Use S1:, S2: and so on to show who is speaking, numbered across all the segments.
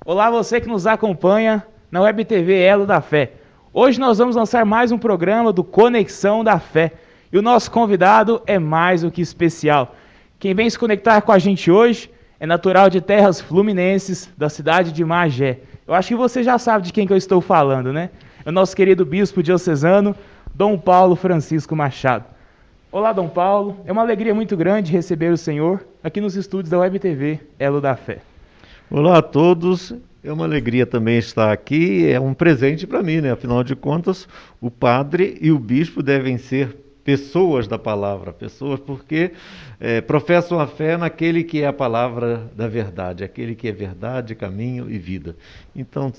S1: Olá, você que nos acompanha na Web TV Elo da Fé. Hoje nós vamos lançar mais um programa do Conexão da Fé. E o nosso convidado é mais do que especial. Quem vem se conectar com a gente hoje é natural de terras fluminenses, da cidade de Magé. Eu acho que você já sabe de quem que eu estou falando, né? É o nosso querido bispo diocesano, Dom Paulo Francisco Machado. Olá, Dom Paulo. É uma alegria muito grande receber o senhor aqui nos estúdios da Web TV Elo da Fé.
S2: Olá a todos, é uma alegria também estar aqui, é um presente para mim, né? Afinal de contas, o padre e o bispo devem ser pessoas da palavra, pessoas porque professam a fé naquele que é a palavra da verdade, aquele que é verdade, caminho e vida. Então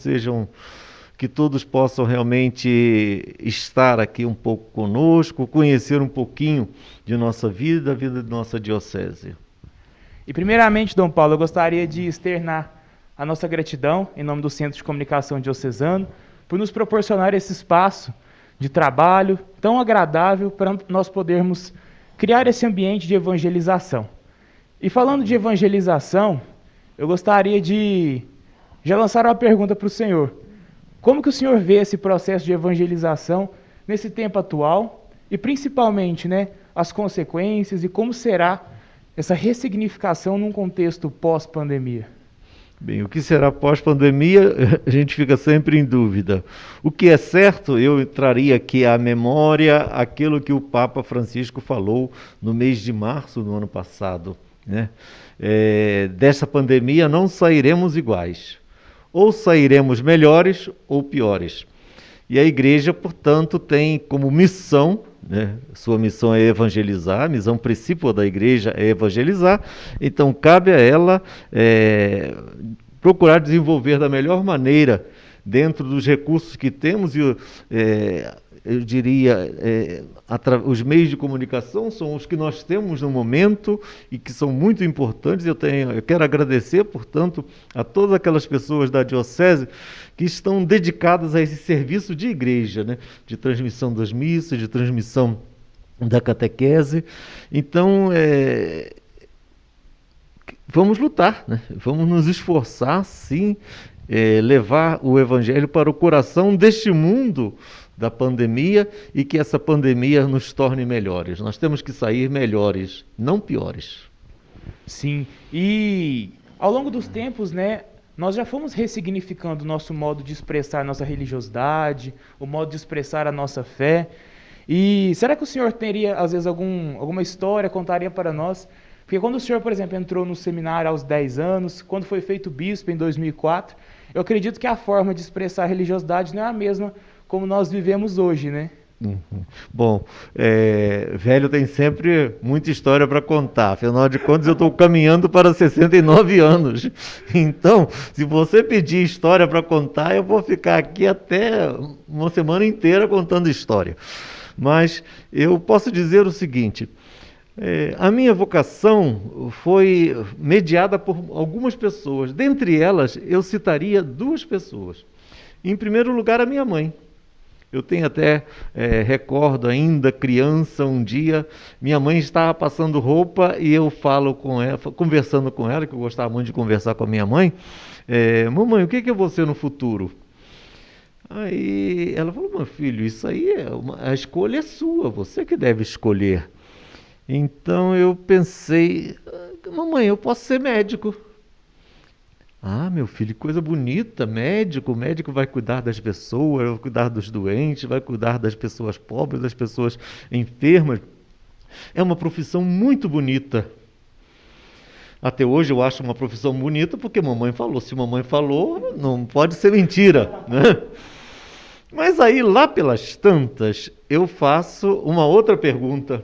S2: que todos possam realmente estar aqui um pouco conosco, conhecer um pouquinho de nossa vida, a vida de nossa diocese.
S1: E primeiramente, Dom Paulo, eu gostaria de externar a nossa gratidão em nome do Centro de Comunicação Diocesano por nos proporcionar esse espaço de trabalho tão agradável para nós podermos criar esse ambiente de evangelização. E falando de evangelização, eu gostaria de já lançar uma pergunta para o senhor. Como que o senhor vê esse processo de evangelização nesse tempo atual e principalmente, né, as consequências e como será essa ressignificação num contexto pós-pandemia?
S2: Bem, o que será pós-pandemia, a gente fica sempre em dúvida. O que é certo, eu traria aqui à memória aquilo que o Papa Francisco falou no mês de março do ano passado, né? Dessa pandemia não sairemos iguais. Ou sairemos melhores ou piores. E a igreja, portanto, tem como missão, né? Sua missão é evangelizar, a missão principal da igreja é evangelizar, então cabe a ela procurar desenvolver da melhor maneira, dentro dos recursos que temos, eu diria, os meios de comunicação são os que nós temos no momento e que são muito importantes. Eu quero agradecer, portanto, a todas aquelas pessoas da Diocese que estão dedicadas a esse serviço de igreja, né? De transmissão das missas, de transmissão da catequese. Então, vamos lutar, né? Vamos nos esforçar, sim, levar o Evangelho para o coração deste mundo da pandemia e que essa pandemia nos torne melhores. Nós temos que sair melhores, não piores.
S1: Sim, e ao longo dos tempos, né, nós já fomos ressignificando o nosso modo de expressar nossa religiosidade, o modo de expressar a nossa fé. E será que o senhor teria, às vezes, alguma história, contaria para nós? Porque quando o senhor, por exemplo, entrou no seminário aos 10 anos, quando foi feito bispo em 2004, eu acredito que a forma de expressar a religiosidade não é a mesma como nós vivemos hoje, né?
S2: Uhum. Bom, velho tem sempre muita história para contar. Afinal de contas, eu estou caminhando para 69 anos. Então, se você pedir história para contar, eu vou ficar aqui até uma semana inteira contando história. Mas eu posso dizer o seguinte: a minha vocação foi mediada por algumas pessoas. Dentre elas, eu citaria duas pessoas. Em primeiro lugar, a minha mãe. Eu tenho até, recordo ainda, criança, um dia, minha mãe estava passando roupa e eu falo com ela, conversando com ela, que eu gostava muito de conversar com a minha mãe, mamãe, o que eu vou ser no futuro? Aí ela falou, meu filho, isso aí a escolha é sua, você que deve escolher. Então eu pensei, mamãe, eu posso ser médico. Ah, meu filho, que coisa bonita, médico. O médico vai cuidar das pessoas, vai cuidar dos doentes, vai cuidar das pessoas pobres, das pessoas enfermas. É uma profissão muito bonita. Até hoje eu acho uma profissão bonita porque mamãe falou. Se mamãe falou, não pode ser mentira, né? Mas aí, lá pelas tantas, eu faço uma outra pergunta.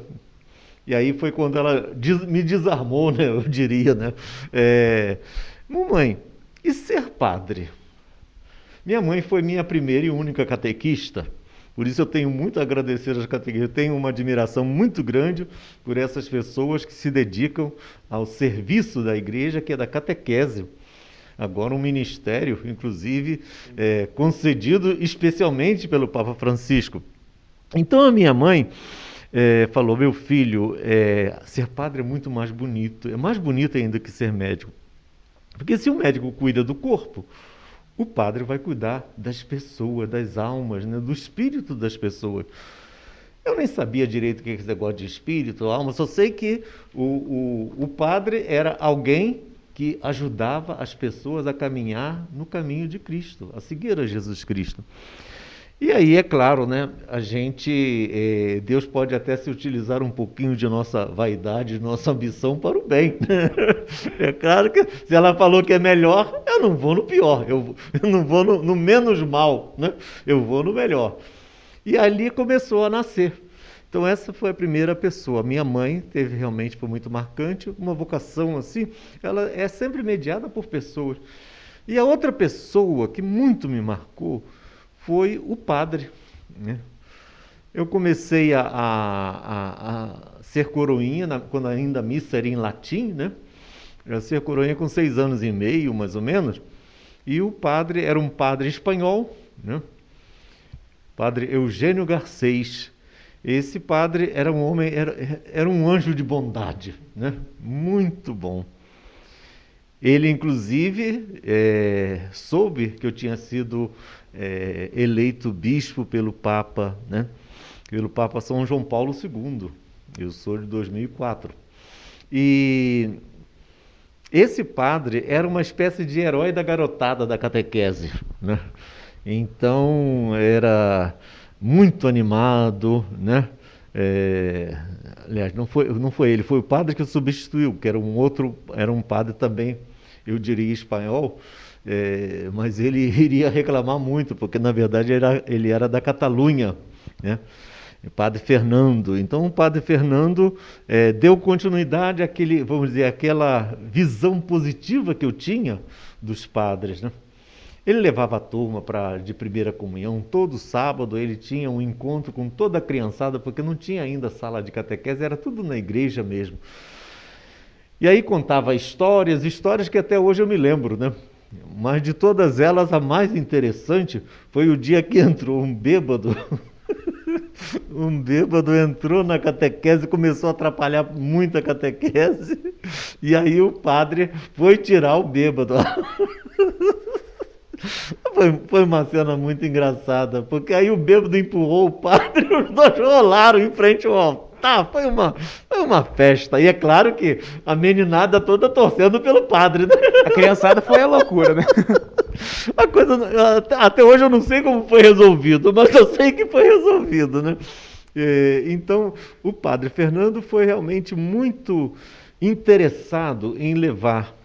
S2: E aí foi quando ela me desarmou, né? Eu diria, né? Mamãe, e ser padre? Minha mãe foi minha primeira e única catequista, por isso eu tenho muito a agradecer às catequistas. Eu tenho uma admiração muito grande por essas pessoas que se dedicam ao serviço da igreja, que é da catequese. Agora um ministério, inclusive, concedido especialmente pelo Papa Francisco. Então a minha mãe falou, meu filho, ser padre é muito mais bonito, é mais bonito ainda que ser médico. Porque se o médico cuida do corpo, o padre vai cuidar das pessoas, das almas, né? Do espírito das pessoas. Eu nem sabia direito o que é esse negócio de espírito, alma, só sei que o padre era alguém que ajudava as pessoas a caminhar no caminho de Cristo, a seguir a Jesus Cristo. E aí, é claro, né, Deus pode até se utilizar um pouquinho de nossa vaidade, de nossa ambição para o bem. É claro que se ela falou que é melhor, eu não vou no pior, eu não vou no menos mal, né? Eu vou no melhor. E ali começou a nascer. Então essa foi a primeira pessoa. Minha mãe foi muito marcante, uma vocação assim, ela é sempre mediada por pessoas. E a outra pessoa que muito me marcou foi o padre, né? Eu comecei a ser coroinha, quando ainda a missa era em latim, né? Eu ser coroinha com 6 anos e meio, mais ou menos. E o padre era um padre espanhol, né? Padre Eugênio Garcês. Esse padre era um homem, era um anjo de bondade, né? Muito bom. Ele, inclusive, soube que eu tinha sido eleito bispo pelo Papa, né? Pelo Papa São João Paulo II. Eu sou de 2004. E esse padre era uma espécie de herói da garotada da catequese, né? Então, era muito animado, né? Aliás, não foi ele, foi o padre que o substituiu, que era um padre também, eu diria espanhol, mas ele iria reclamar muito, porque na verdade ele era da Catalunha, né? O padre Fernando. Então o padre Fernando deu continuidade àquela visão positiva que eu tinha dos padres, né? Ele levava a turma de primeira comunhão, todo sábado ele tinha um encontro com toda a criançada, porque não tinha ainda sala de catequese, era tudo na igreja mesmo. E aí contava histórias que até hoje eu me lembro, né? Mas de todas elas, a mais interessante foi o dia que entrou um bêbado. Um bêbado entrou na catequese e começou a atrapalhar muito a catequese. E aí o padre foi tirar o bêbado. Foi uma cena muito engraçada, porque aí o bêbado empurrou o padre e os dois rolaram em frente ao altar. Foi uma festa. E é claro que a meninada toda torcendo pelo padre, né?
S1: A criançada foi a loucura, né?
S2: A coisa, até hoje eu não sei como foi resolvido, mas eu sei que foi resolvido, né? Então, o padre Fernando foi realmente muito interessado em levar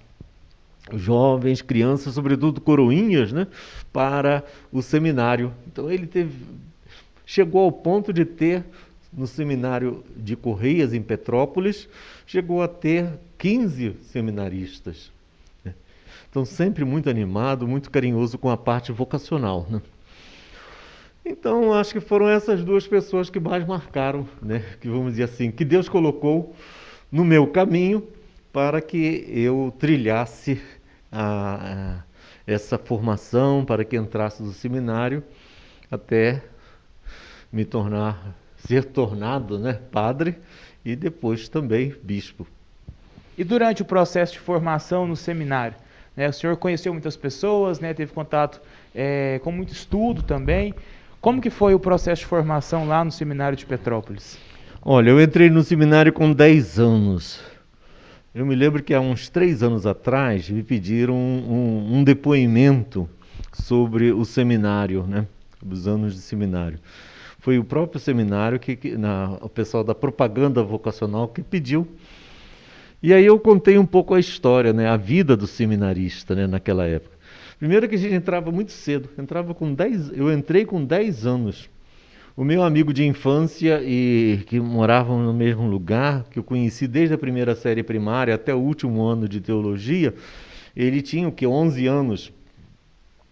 S2: jovens, crianças, sobretudo coroinhas, né, para o seminário. Então chegou ao ponto de ter, no seminário de Correias, em Petrópolis, chegou a ter 15 seminaristas, né? Então sempre muito animado, muito carinhoso com a parte vocacional, né? Então acho que foram essas duas pessoas que mais marcaram, né, que vamos dizer assim, que Deus colocou no meu caminho para que eu trilhasse essa formação, para que entrasse no seminário, até ser tornado, né, padre e depois também bispo.
S1: E durante o processo de formação no seminário, né, o senhor conheceu muitas pessoas, né, teve contato com muito estudo também. Como que foi o processo de formação lá no seminário de Petrópolis?
S2: Olha, eu entrei no seminário com 10 anos. Eu me lembro que há uns 3 anos atrás me pediram um depoimento sobre o seminário, né? Os anos de seminário. Foi o próprio seminário, o pessoal da propaganda vocacional que pediu. E aí eu contei um pouco a história, né? A vida do seminarista, né? Naquela época. Primeiro que a gente entrava muito cedo, eu entrei com 10 anos. O meu amigo de infância e que moravam no mesmo lugar, que eu conheci desde a primeira série primária até o último ano de teologia, ele tinha 11 anos,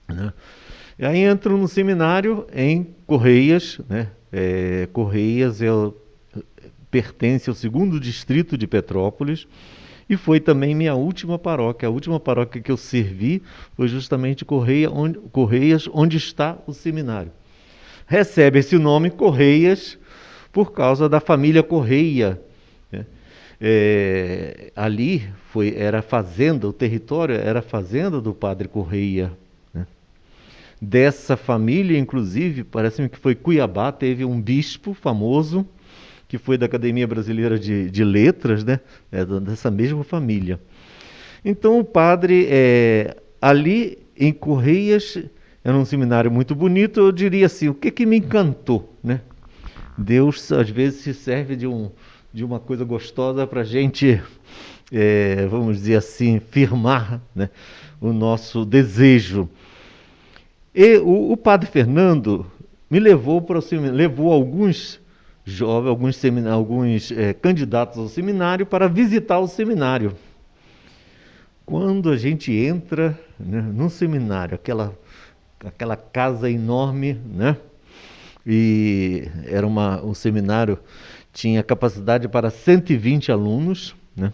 S2: né? E aí entro no seminário em Correias, né? Correias pertence ao 2º distrito de Petrópolis, e foi também minha última paróquia. A última paróquia que eu servi foi justamente Correias, onde está o seminário. Recebe esse nome Correias por causa da família Correia, né? Ali era a fazenda, o território era a fazenda do padre Correia, né? Dessa família, inclusive, parece-me que foi Cuiabá, teve um bispo famoso, que foi da Academia Brasileira de Letras, né? Dessa mesma família. Então o padre, ali em Correias, era um seminário muito bonito, eu diria assim, o que me encantou, né? Deus às vezes se serve de uma coisa gostosa para a gente, vamos dizer assim, firmar, né, o nosso desejo. E o padre Fernando me levou para o seminário, levou alguns jovens, alguns candidatos ao seminário para visitar o seminário. Quando a gente entra, né, num seminário, aquela casa enorme, né? E o seminário tinha capacidade para 120 alunos, né?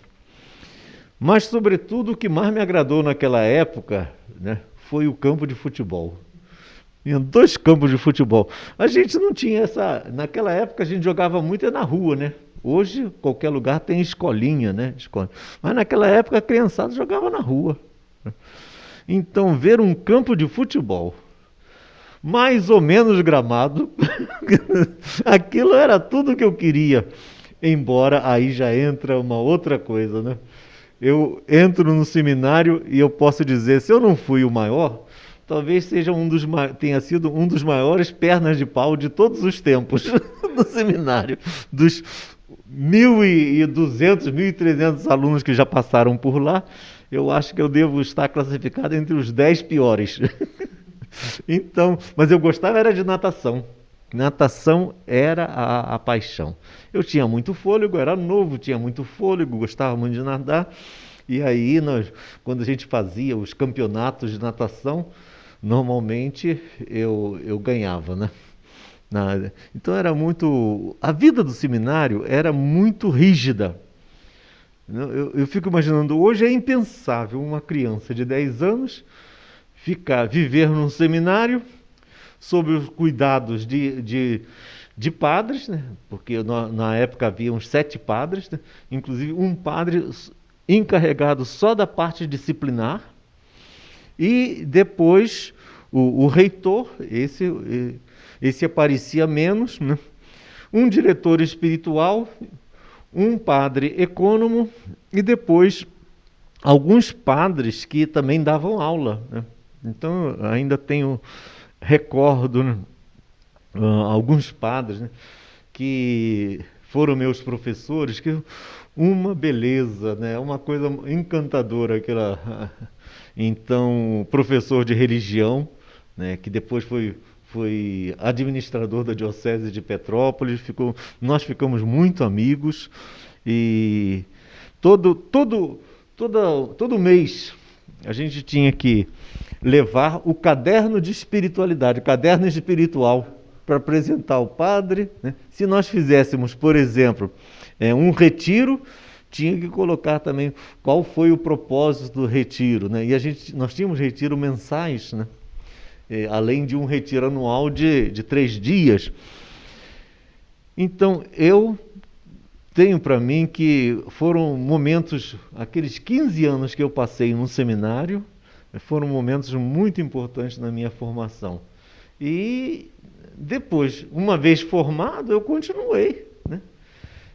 S2: Mas, sobretudo, o que mais me agradou naquela época, né, foi o campo de futebol. Tinha 2 campos de futebol. A gente não tinha naquela época a gente jogava muito na rua, né? Hoje, qualquer lugar tem escolinha, né? Mas naquela época a criançada jogava na rua. Então, ver um campo de futebol mais ou menos gramado, aquilo era tudo que eu queria. Embora aí já entra uma outra coisa, né? Eu entro no seminário e eu posso dizer, se eu não fui o maior, talvez seja tenha sido um dos maiores pernas de pau de todos os tempos do seminário, dos 1.200, 1.300 alunos que já passaram por lá. Eu acho que eu devo estar classificado entre os 10 piores. Então, mas eu gostava era de natação. Natação era a paixão. Eu tinha muito fôlego, era novo, tinha muito fôlego, gostava muito de nadar. E aí, quando a gente fazia os campeonatos de natação, normalmente eu ganhava, né? Então a vida do seminário era muito rígida. Eu fico imaginando, hoje é impensável uma criança de 10 anos viver num seminário sob os cuidados de padres, né? Porque na época havia uns 7 padres, né? Inclusive um padre encarregado só da parte disciplinar, e depois o reitor, esse aparecia menos, né? Um diretor espiritual, um padre ecônomo e depois alguns padres que também davam aula, né? Então, ainda recordo, né, alguns padres, né, que foram meus professores, que uma beleza, né, uma coisa encantadora aquela. Então, professor de religião, né, que depois foi administrador da Diocese de Petrópolis, nós ficamos muito amigos e todo mês a gente tinha que levar o caderno de espiritualidade, o caderno espiritual, para apresentar ao padre, né? Se nós fizéssemos, por exemplo, um retiro, tinha que colocar também qual foi o propósito do retiro, né? E nós tínhamos retiro mensais, né? Além de um retiro anual de 3 dias. Então, eu tenho para mim que foram momentos, aqueles 15 anos que eu passei no seminário, foram momentos muito importantes na minha formação. E depois, uma vez formado, eu continuei, né?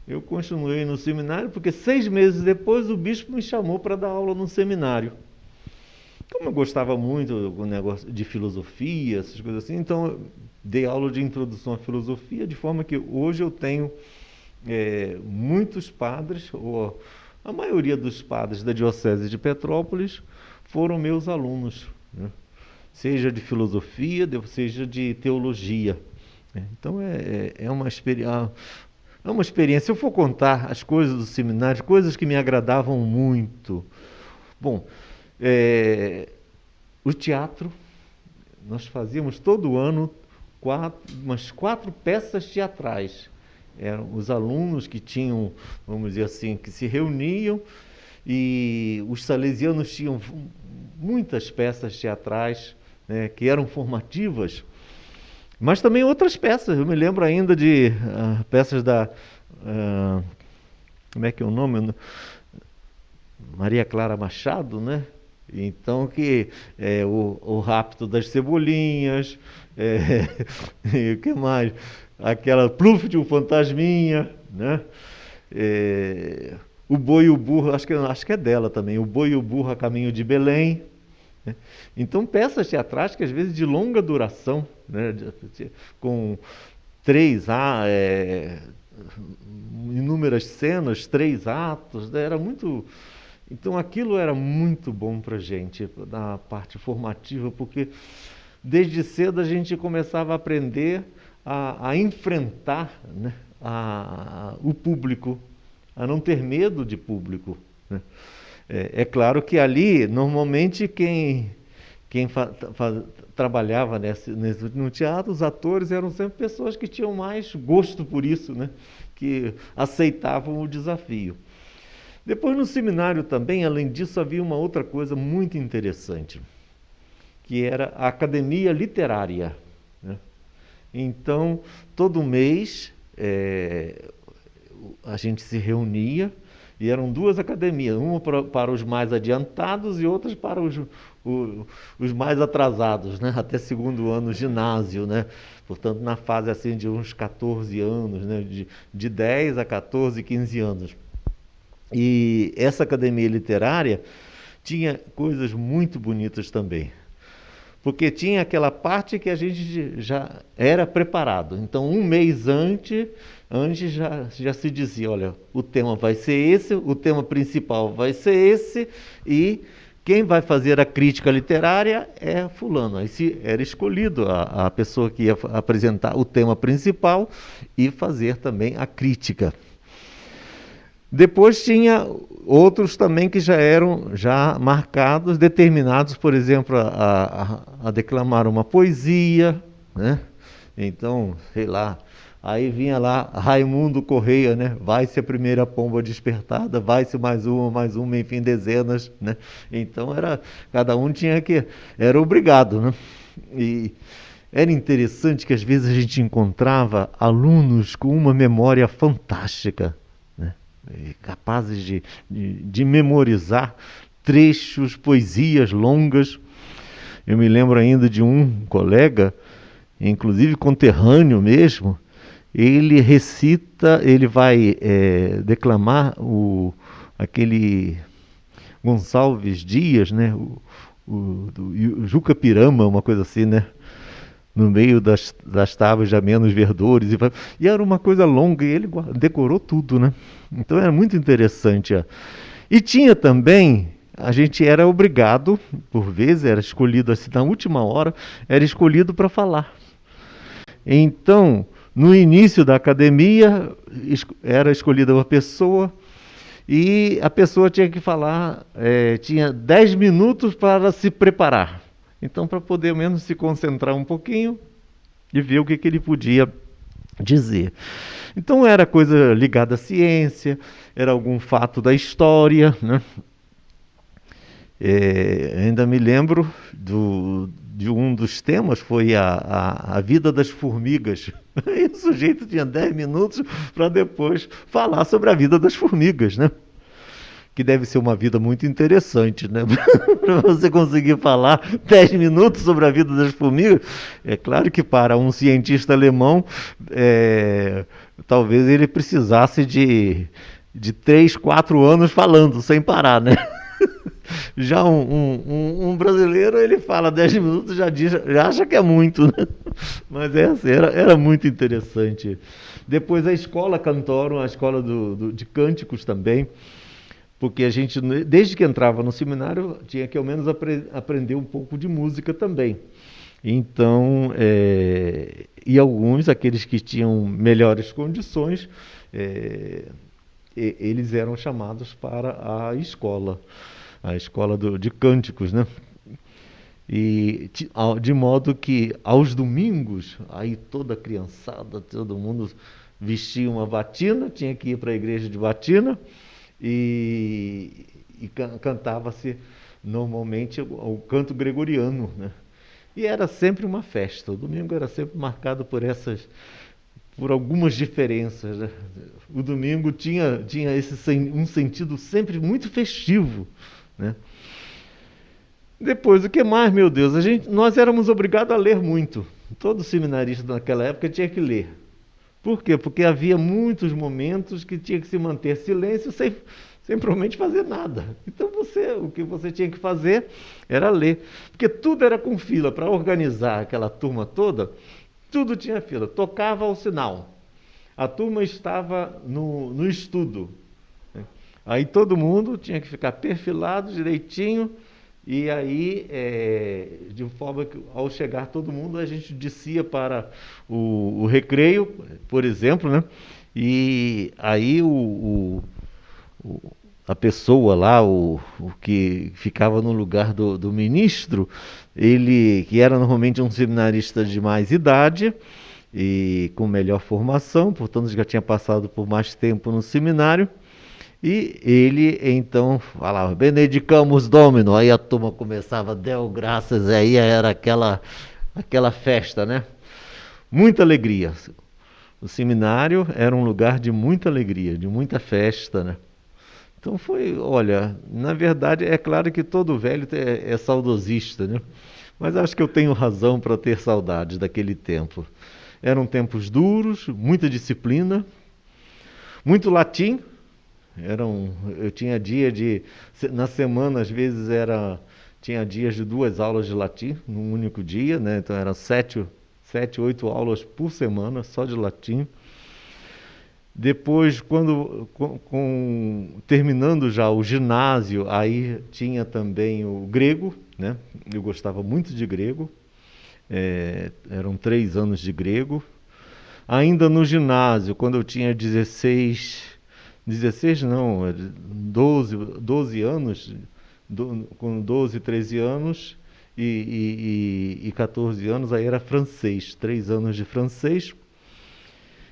S2: Eu continuei no seminário, porque 6 meses depois o bispo me chamou para dar aula no seminário. Como eu gostava muito do negócio de filosofia, essas coisas assim, então eu dei aula de introdução à filosofia, de forma que hoje eu tenho muitos padres, ou a maioria dos padres da Diocese de Petrópolis foram meus alunos, né? Seja de filosofia, seja de teologia. Então é uma experiência. Se eu for contar as coisas do seminário, coisas que me agradavam muito. Bom, o teatro, nós fazíamos todo ano umas 4 peças teatrais. Eram os alunos que tinham, vamos dizer assim, que se reuniam, e os salesianos tinham muitas peças teatrais, né, que eram formativas, mas também outras peças. Eu me lembro ainda de peças como é que é o nome? Maria Clara Machado, né? Então que o rapto das cebolinhas, é, e o que mais? Aquela Pluft, o Fantasminha, né? O Boi e o Burro, acho que é dela também, o Boi e o Burro a Caminho de Belém, né? Então peças teatrais que às vezes de longa duração, né? Com inúmeras cenas, 3 atos, né? Era muito. Então aquilo era muito bom para a gente, na parte formativa, porque desde cedo a gente começava a aprender a enfrentar, né, o público, a não ter medo de público, né? É claro que ali, normalmente, quem trabalhava no teatro, os atores eram sempre pessoas que tinham mais gosto por isso, né? Que aceitavam o desafio. Depois, no seminário também, além disso, havia uma outra coisa muito interessante, que era a academia literária, né? Então, todo mês a gente se reunia e eram 2 academias, uma para os mais adiantados e outras para os mais atrasados, né? Até 2º ano ginásio, né? Portanto, na fase assim de uns 14 anos, né? De 10 a 14, 15 anos. E essa academia literária tinha coisas muito bonitas também, porque tinha aquela parte que a gente já era preparado. Então, um mês antes já se dizia, olha, o tema vai ser esse, o tema principal vai ser esse, e quem vai fazer a crítica literária é fulano. Aí era escolhido a pessoa que ia apresentar o tema principal e fazer também a crítica. Depois tinha outros também que já eram marcados, determinados, por exemplo, a declamar uma poesia, né? Então, sei lá, aí vinha lá Raimundo Correia, né? Vai-se a primeira pomba despertada, vai-se mais uma, enfim, dezenas, né? Então cada um era obrigado, né? E era interessante que às vezes a gente encontrava alunos com uma memória fantástica, né? Capazes de memorizar trechos, poesias longas. Eu me lembro ainda de um colega, inclusive conterrâneo mesmo, ele vai declamar aquele Gonçalves Dias, né? Do Juca Pirama, uma coisa assim, né? No meio das tábuas já menos verdores, e era uma coisa longa, e ele decorou tudo, né? Então era muito interessante. E tinha também, a gente era obrigado, por vezes, era escolhido assim, na última hora, era escolhido para falar. Então, no início da academia, era escolhida uma pessoa, e a pessoa tinha que falar, tinha 10 minutos para se preparar. Então, para poder ao menos se concentrar um pouquinho e ver o que ele podia dizer. Então, era coisa ligada à ciência, era algum fato da história, né? Ainda me lembro de um dos temas, foi a vida das formigas. E o sujeito tinha 10 minutos para depois falar sobre a vida das formigas, né? Que deve ser uma vida muito interessante, né? Para você conseguir falar 10 minutos sobre a vida das formigas. É claro que para um cientista alemão, talvez ele precisasse de 3, 4 anos falando, sem parar, né? Já um brasileiro, ele fala 10 minutos, já acha que é muito, né? Mas era muito interessante. Depois a escola Cantorum, a escola de cânticos também, porque a gente, desde que entrava no seminário, tinha que ao menos aprender um pouco de música também. Então, e alguns, aqueles que tinham melhores condições, eles eram chamados para a escola de cânticos, né? E de modo que aos domingos, aí toda a criançada, todo mundo vestia uma batina, tinha que ir para a igreja de batina, e cantava-se normalmente o canto gregoriano, né? E era sempre uma festa. O domingo era sempre marcado por por algumas diferenças, né? O domingo tinha um sentido sempre muito festivo, né? Depois, o que mais, meu Deus? Nós éramos obrigados a ler muito. Todo seminarista naquela época tinha que ler. Por quê? Porque havia muitos momentos que tinha que se manter silêncio sem provavelmente fazer nada. Então o que você tinha que fazer era ler. Porque tudo era com fila. Para organizar aquela turma toda, tudo tinha fila. Tocava o sinal. A turma estava no estudo. Aí todo mundo tinha que ficar perfilado direitinho. E aí, de forma que ao chegar todo mundo, a gente descia para o recreio, por exemplo, né? E aí a pessoa lá, o que ficava no lugar do ministro, ele, que era normalmente um seminarista de mais idade e com melhor formação, portanto já tinha passado por mais tempo no seminário, e ele então falava, benedicamus Domino, aí a turma começava, deu graças, aí era aquela festa, né? Muita alegria. O seminário era um lugar de muita alegria, de muita festa, né? Então olha, na verdade é claro que todo velho é saudosista, né? Mas acho que eu tenho razão para ter saudades daquele tempo. Eram tempos duros, muita disciplina, muito latim. Eu tinha na semana às vezes tinha dias de 2 aulas de latim num único dia, né? Então eram 7, 8 aulas por semana só de latim. Depois, terminando já o ginásio, aí tinha também o grego, né? Eu gostava muito de grego, eram 3 anos de grego. Ainda no ginásio, quando eu tinha 16 não, 12 anos, com 12, 13 anos e 14 anos, aí era francês, 3 anos de francês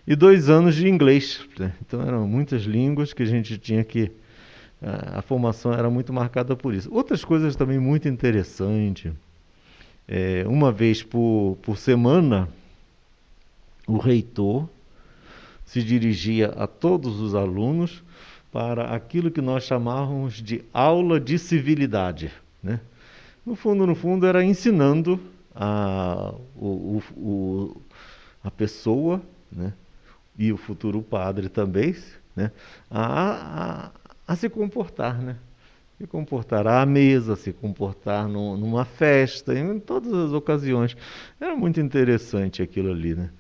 S2: e 2 anos de inglês, né? Então eram muitas línguas que a gente tinha que... A formação era muito marcada por isso. Outras coisas também muito interessantes. Uma vez por semana, o reitor se dirigia a todos os alunos para aquilo que nós chamávamos de aula de civilidade, né? No fundo, era ensinando a pessoa, né? E o futuro padre também, né? A se comportar, né? Se comportar à mesa, se comportar numa festa, em todas as ocasiões. Era muito interessante aquilo ali, né?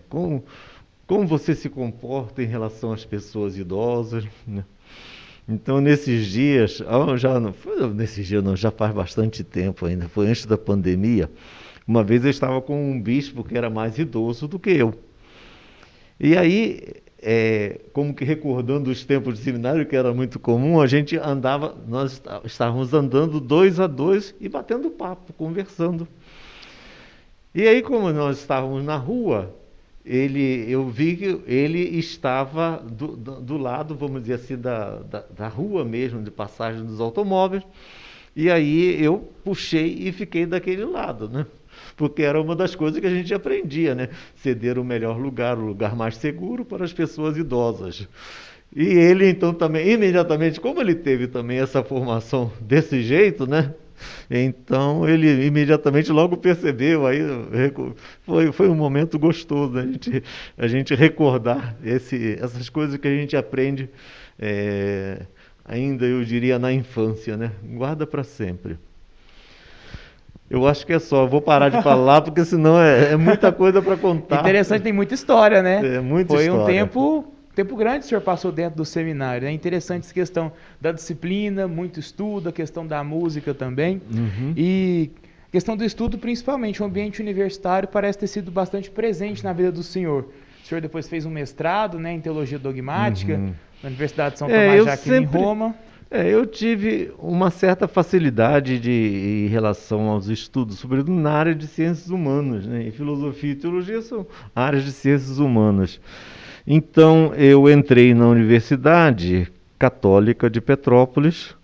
S2: Como você se comporta em relação às pessoas idosas, né? Então, nesses dias, já faz bastante tempo ainda, foi antes da pandemia, uma vez eu estava com um bispo que era mais idoso do que eu. E aí, como que recordando os tempos de seminário, que era muito comum, nós estávamos andando 2 a 2 e batendo papo, conversando. E aí, como nós estávamos na rua, eu vi que ele estava do lado, vamos dizer assim, da rua mesmo, de passagem dos automóveis, e aí eu puxei e fiquei daquele lado, né? Porque era uma das coisas que a gente aprendia, né? Ceder o melhor lugar, o lugar mais seguro para as pessoas idosas. E ele então também, imediatamente, como ele teve também essa formação desse jeito, né? Então ele imediatamente logo percebeu, aí foi um momento gostoso, né? A gente recordar essas coisas que a gente aprende ainda, eu diria, na infância, né? Guarda para sempre. Eu acho que é só, vou parar de falar, porque senão é muita coisa para contar.
S1: Interessante, tem muita história, né?
S2: É muita
S1: Foi
S2: história.
S1: um tempo grande que o senhor passou dentro do seminário. É interessante essa questão da disciplina, muito estudo, a questão da música também.
S2: Uhum.
S1: E a questão do estudo, principalmente, o ambiente universitário parece ter sido bastante presente na vida do senhor. O senhor depois fez um mestrado, né, em teologia dogmática, na Universidade de São Tomás de Aquino, em Roma.
S2: Eu tive uma certa facilidade em relação aos estudos, sobretudo na área de ciências humanas, né? E filosofia e teologia são áreas de ciências humanas. Então, eu entrei na Universidade Católica de Petrópolis.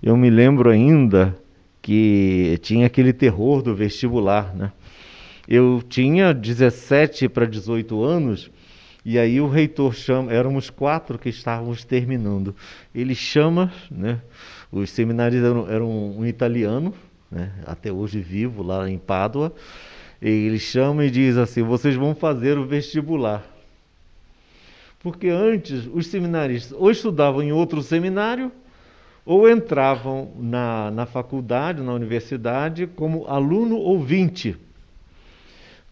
S2: Eu me lembro ainda que tinha aquele terror do vestibular, né? Eu tinha 17 para 18 anos, e aí o reitor chama, éramos 4 que estávamos terminando. Ele chama, né? Os seminários eram um italiano, né, até hoje vivo lá em Pádua. E ele chama e diz assim: vocês vão fazer o vestibular. Porque antes os seminaristas ou estudavam em outro seminário ou entravam na faculdade, na universidade, como aluno ouvinte.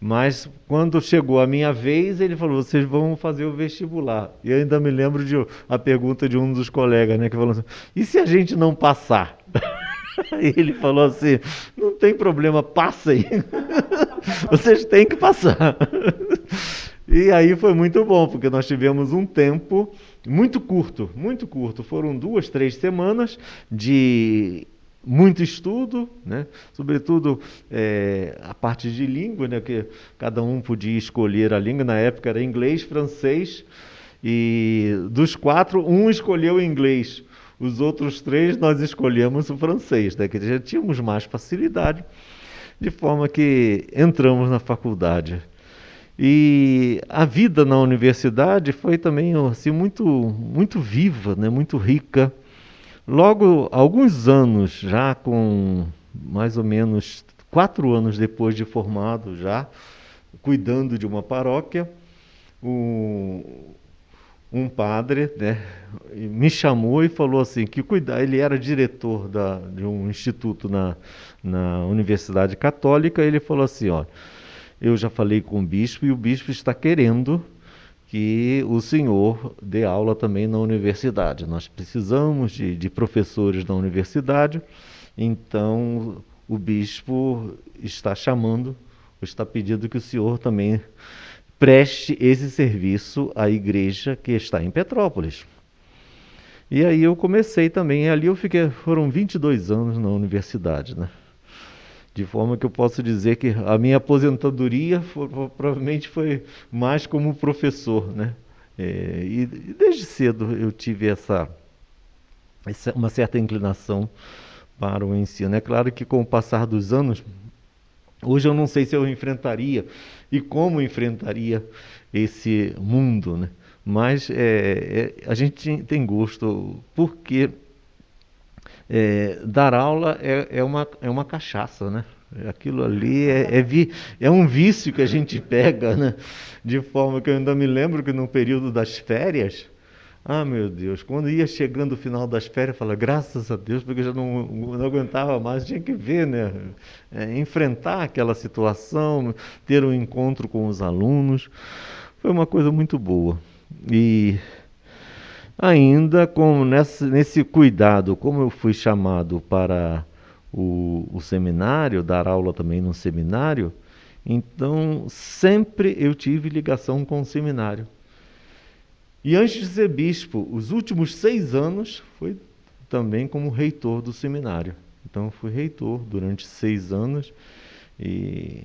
S2: Mas quando chegou a minha vez, ele falou: vocês vão fazer o vestibular. E eu ainda me lembro de a pergunta de um dos colegas, né, que falou assim: e se a gente não passar? Aí ele falou assim: não tem problema, passa aí. Vocês têm que passar. E aí foi muito bom, porque nós tivemos um tempo muito curto, muito curto. Foram 2, 3 semanas de muito estudo, né? Sobretudo a parte de língua, né? Que cada um podia escolher a língua. Na época era inglês, francês, e dos 4, um escolheu inglês. Os outros 3 nós escolhemos o francês, né? Que já tínhamos mais facilidade, de forma que entramos na faculdade. E a vida na universidade foi também assim muito viva, né? Muito rica. Logo, alguns anos, já com mais ou menos 4 anos depois de formado, já cuidando de uma paróquia, um padre, né, me chamou e falou assim que ele era diretor de um instituto na Universidade Católica. Ele falou assim: ó, eu já falei com o bispo e o bispo está querendo que o senhor dê aula também na universidade. Nós precisamos de professores na universidade, então o bispo está chamando, está pedindo que o senhor também preste esse serviço à igreja que está em Petrópolis. E aí eu comecei também, ali foram 22 anos na universidade, né? De forma que eu posso dizer que a minha aposentadoria provavelmente foi mais como professor, né? E desde cedo eu tive uma certa inclinação para o ensino. É claro que com o passar dos anos, hoje eu não sei se eu enfrentaria e como enfrentaria esse mundo, né? Mas a gente tem gosto, porque dar aula é uma cachaça, né? Aquilo ali é um vício que a gente pega, né? De forma que eu ainda me lembro que no período das férias, meu Deus, quando ia chegando o final das férias, eu falava, graças a Deus, porque eu já não aguentava mais, tinha que ver, né? Enfrentar aquela situação, ter um encontro com os alunos, foi uma coisa muito boa. E ainda nesse cuidado, como eu fui chamado para o seminário, dar aula também no seminário, então sempre eu tive ligação com o seminário. E antes de ser bispo, os últimos 6 anos foi também como reitor do seminário. Então fui reitor durante 6 anos e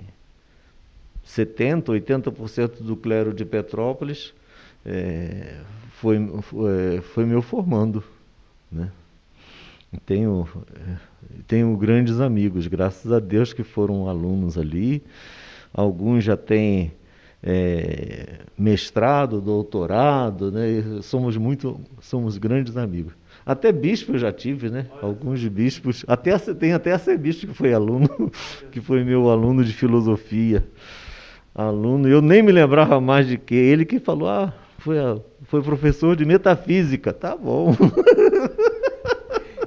S2: 70%, 80% do clero de Petrópolis foi meu formando, né? Tenho grandes amigos, graças a Deus, que foram alunos ali. Alguns já têm mestrado, doutorado, né? Somos grandes amigos. Até bispo eu já tive, né? Alguns bispos, tem até ser bispo que foi aluno, que foi meu aluno de filosofia. Eu nem me lembrava mais de que ele que falou, foi professor de metafísica, tá bom.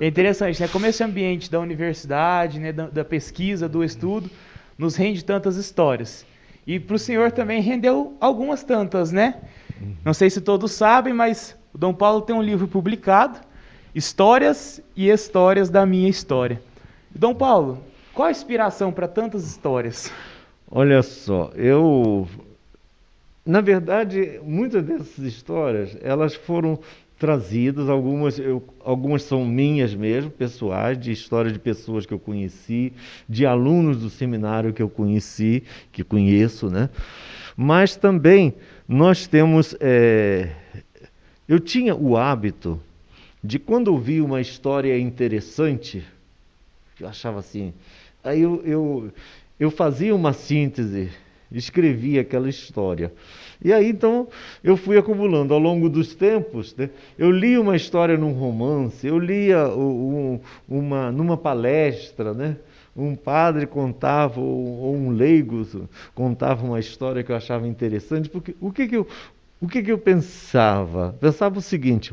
S1: É interessante, né? Como esse ambiente da universidade, né, da pesquisa, do estudo, nos rende tantas histórias. E para o senhor também rendeu algumas tantas, né? Não sei se todos sabem, mas o Dom Paulo tem um livro publicado, Histórias e Histórias da Minha História. Dom Paulo, qual a inspiração para tantas histórias?
S2: Olha só, na verdade, muitas dessas histórias, elas foram trazidas, algumas são minhas mesmo, pessoais, de histórias de pessoas que eu conheci, de alunos do seminário que eu conheci, que conheço, né? Mas também nós temos, eu tinha o hábito de quando eu via uma história interessante, eu achava assim, aí eu fazia uma síntese, escrevia aquela história. E aí, então, eu fui acumulando ao longo dos tempos, né? Eu lia uma história num romance, eu lia numa palestra, né? Um padre contava, ou um leigo contava uma história que eu achava interessante, porque o que que eu pensava? Pensava o seguinte: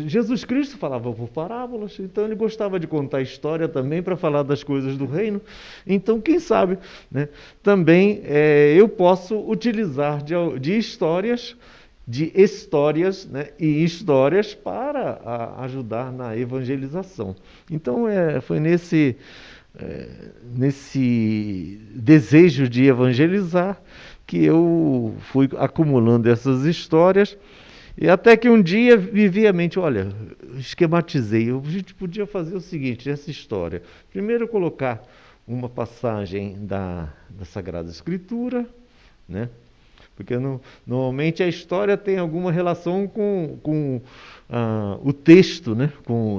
S2: Jesus Cristo falava por parábolas, então ele gostava de contar história também para falar das coisas do reino. Então, quem sabe, né, também eu posso utilizar de histórias, né, e histórias para ajudar na evangelização. Então, foi nesse desejo de evangelizar que eu fui acumulando essas histórias. E até que um dia me vi a mente, olha, esquematizei, a gente podia fazer o seguinte, essa história. Primeiro colocar uma passagem da Sagrada Escritura, né? Porque normalmente a história tem alguma relação com o texto, né?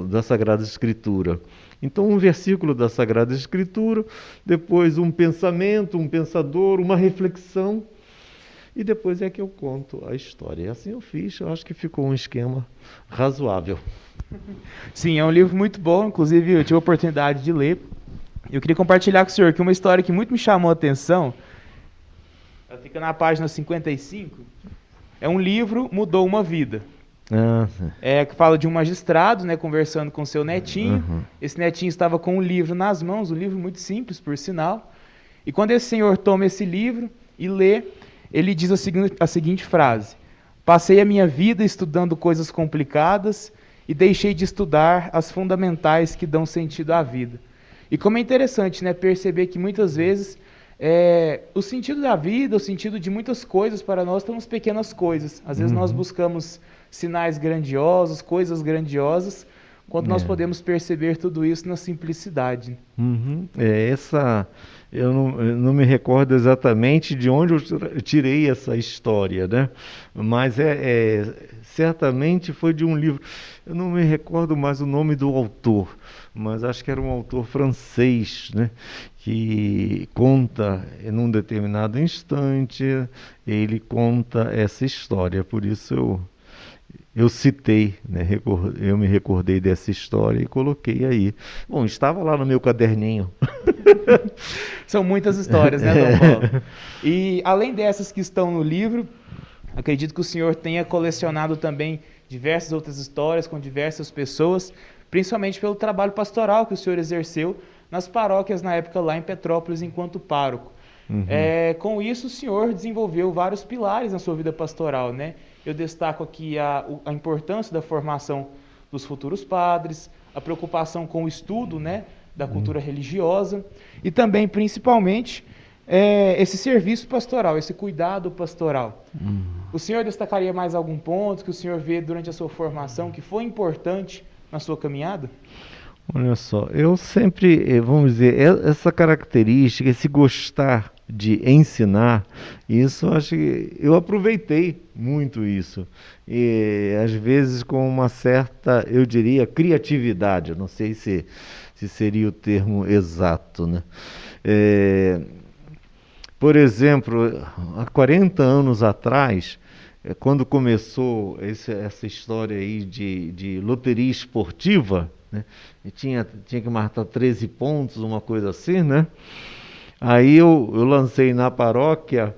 S2: Da Sagrada Escritura. Então, um versículo da Sagrada Escritura, depois um pensamento, um pensador, uma reflexão, e depois é que eu conto a história. E assim eu fiz, eu acho que ficou um esquema razoável.
S1: Sim, é um livro muito bom, inclusive eu tive a oportunidade de ler. Eu queria compartilhar com o senhor que uma história que muito me chamou a atenção, ela fica na página 55, é um livro Mudou uma Vida. Que fala de um magistrado, né, conversando com seu netinho. Esse netinho estava com um livro nas mãos, um livro muito simples, por sinal. E quando esse senhor toma esse livro e lê, ele diz a seguinte frase: passei a minha vida estudando coisas complicadas e deixei de estudar as fundamentais que dão sentido à vida. E como é interessante, né, perceber que muitas vezes o sentido da vida, o sentido de muitas coisas para nós estão nas pequenas coisas. Às vezes nós buscamos sinais grandiosos, coisas grandiosas, quando nós podemos perceber tudo isso na simplicidade.
S2: Eu não me recordo exatamente de onde eu tirei essa história, né? Mas certamente foi de um livro. Eu não me recordo mais o nome do autor, mas acho que era um autor francês, né? Que conta, em um determinado instante, ele conta essa história. Por isso eu citei, né? Eu me recordei dessa história e coloquei aí. Bom, estava lá no meu caderninho.
S1: São muitas histórias, né, Dom Paulo? E além dessas que estão no livro, acredito que o senhor tenha colecionado também diversas outras histórias com diversas pessoas, principalmente pelo trabalho pastoral que o senhor exerceu nas paróquias na época lá em Petrópolis enquanto pároco. Com isso, o senhor desenvolveu vários pilares na sua vida pastoral, né? Eu destaco aqui a importância da formação dos futuros padres, a preocupação com o estudo, né, da cultura religiosa e também, principalmente, esse serviço pastoral, esse cuidado pastoral. O senhor destacaria mais algum ponto que o senhor vê durante a sua formação que foi importante na sua caminhada?
S2: Olha só, eu sempre, vamos dizer, essa característica, esse gostar de ensinar, isso acho que eu aproveitei muito isso. E às vezes com uma certa, eu diria, criatividade, eu não sei se seria o termo exato, né? Por exemplo, há 40 anos atrás, quando começou essa história aí de loteria esportiva, né? E tinha que marcar 13 pontos, uma coisa assim, né? Aí eu lancei na paróquia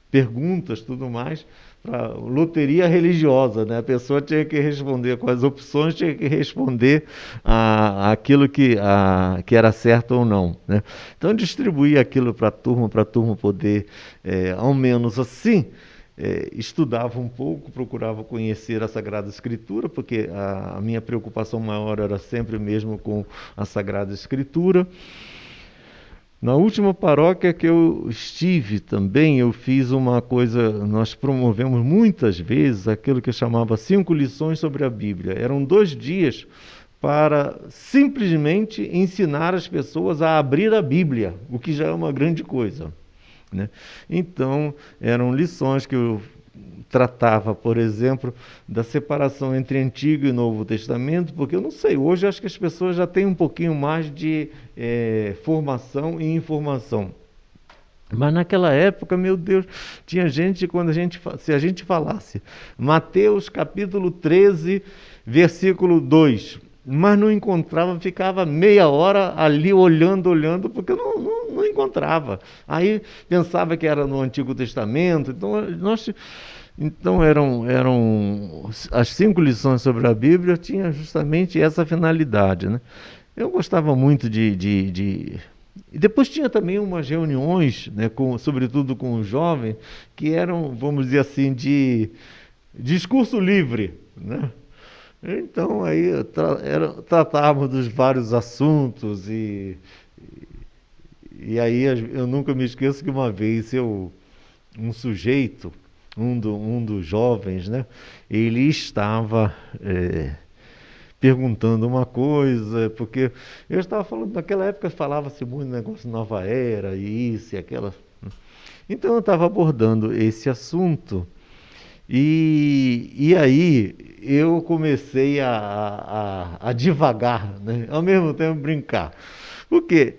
S2: perguntas, tudo mais, para loteria religiosa, né? A pessoa tinha que responder com as opções, tinha que responder aquilo que era certo ou não, né? Então eu distribuí aquilo para a turma poder, ao menos assim, estudava um pouco, procurava conhecer a Sagrada Escritura, porque a minha preocupação maior era sempre mesmo com a Sagrada Escritura. Na última paróquia que eu estive também, eu fiz uma coisa, nós promovemos muitas vezes aquilo que eu chamava 5 lições sobre a Bíblia. Eram 2 dias para simplesmente ensinar as pessoas a abrir a Bíblia, o que já é uma grande coisa, né? Então, eram lições que eu tratava, por exemplo, da separação entre Antigo e Novo Testamento, porque eu não sei, hoje acho que as pessoas já têm um pouquinho mais de formação e informação. Mas naquela época, meu Deus, tinha gente, se a gente falasse Mateus capítulo 13, versículo 2, mas não encontrava, ficava meia hora ali olhando, porque não encontrava. Aí pensava que era no Antigo Testamento, então eram as 5 lições sobre a Bíblia, tinha justamente essa finalidade, né? Eu gostava muito E depois tinha também umas reuniões, né, sobretudo com os jovens, que eram, vamos dizer assim, de discurso livre, né? Então aí tratávamos dos vários assuntos e aí eu nunca me esqueço que uma vez um sujeito, um dos jovens, né, ele estava perguntando uma coisa, porque eu estava falando, naquela época falava-se muito negócio de nova era, e isso e aquela. Então eu estava abordando esse assunto, e aí eu comecei a divagar, né? Ao mesmo tempo brincar. Porque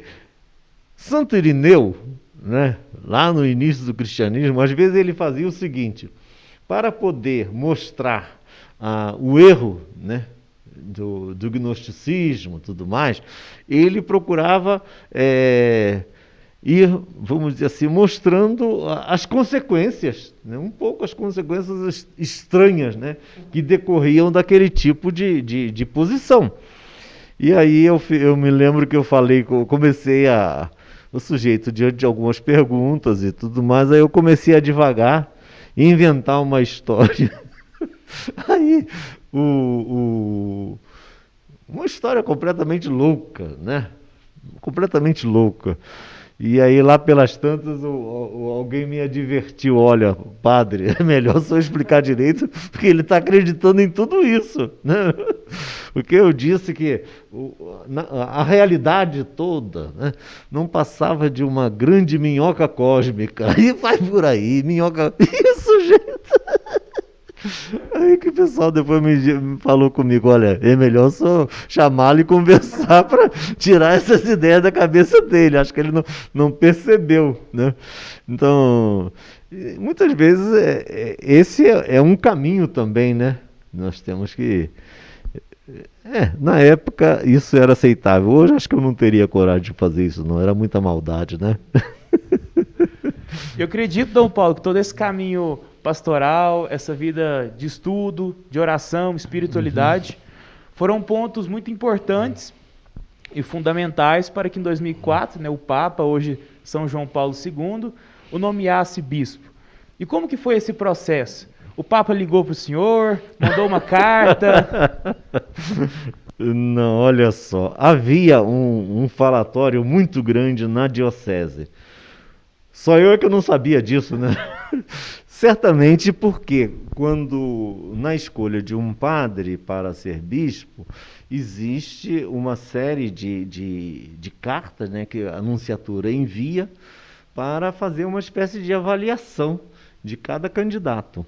S2: Santo Irineu, né, lá no início do cristianismo, às vezes ele fazia o seguinte, para poder mostrar o erro, né, do gnosticismo, tudo mais, ele procurava ir, vamos dizer assim, mostrando as consequências, né, um pouco as consequências estranhas, né, que decorriam daquele tipo de posição. E aí eu me lembro que eu o sujeito, diante de algumas perguntas e tudo mais, aí eu comecei a divagar e inventar uma história. Aí, uma história completamente louca, né? Completamente louca. E aí, lá pelas tantas, alguém me advertiu, olha, padre, é melhor só explicar direito, porque ele está acreditando em tudo isso, né? Porque eu disse que a realidade toda, né, não passava de uma grande minhoca cósmica. E vai por aí, minhoca... E o sujeito... Aí que o pessoal depois me falou comigo, olha, é melhor só chamá-lo e conversar para tirar essas ideias da cabeça dele. Acho que ele não percebeu, né? Então, muitas vezes esse é um caminho também, né? Nós temos que... na época isso era aceitável. Hoje acho que eu não teria coragem de fazer isso, não. Era muita maldade, né?
S1: Eu acredito, Dom Paulo, que todo esse caminho pastoral, essa vida de estudo, de oração, espiritualidade, foram pontos muito importantes e fundamentais para que em 2004, né, o Papa, hoje São João Paulo II, o nomeasse bispo. E como que foi esse processo? O Papa ligou para o senhor, mandou uma carta?
S2: Não, olha só, havia um falatório muito grande na diocese. Só eu é que eu não sabia disso, né? Certamente porque quando na escolha de um padre para ser bispo, existe uma série de cartas, né, que a nunciatura envia para fazer uma espécie de avaliação de cada candidato.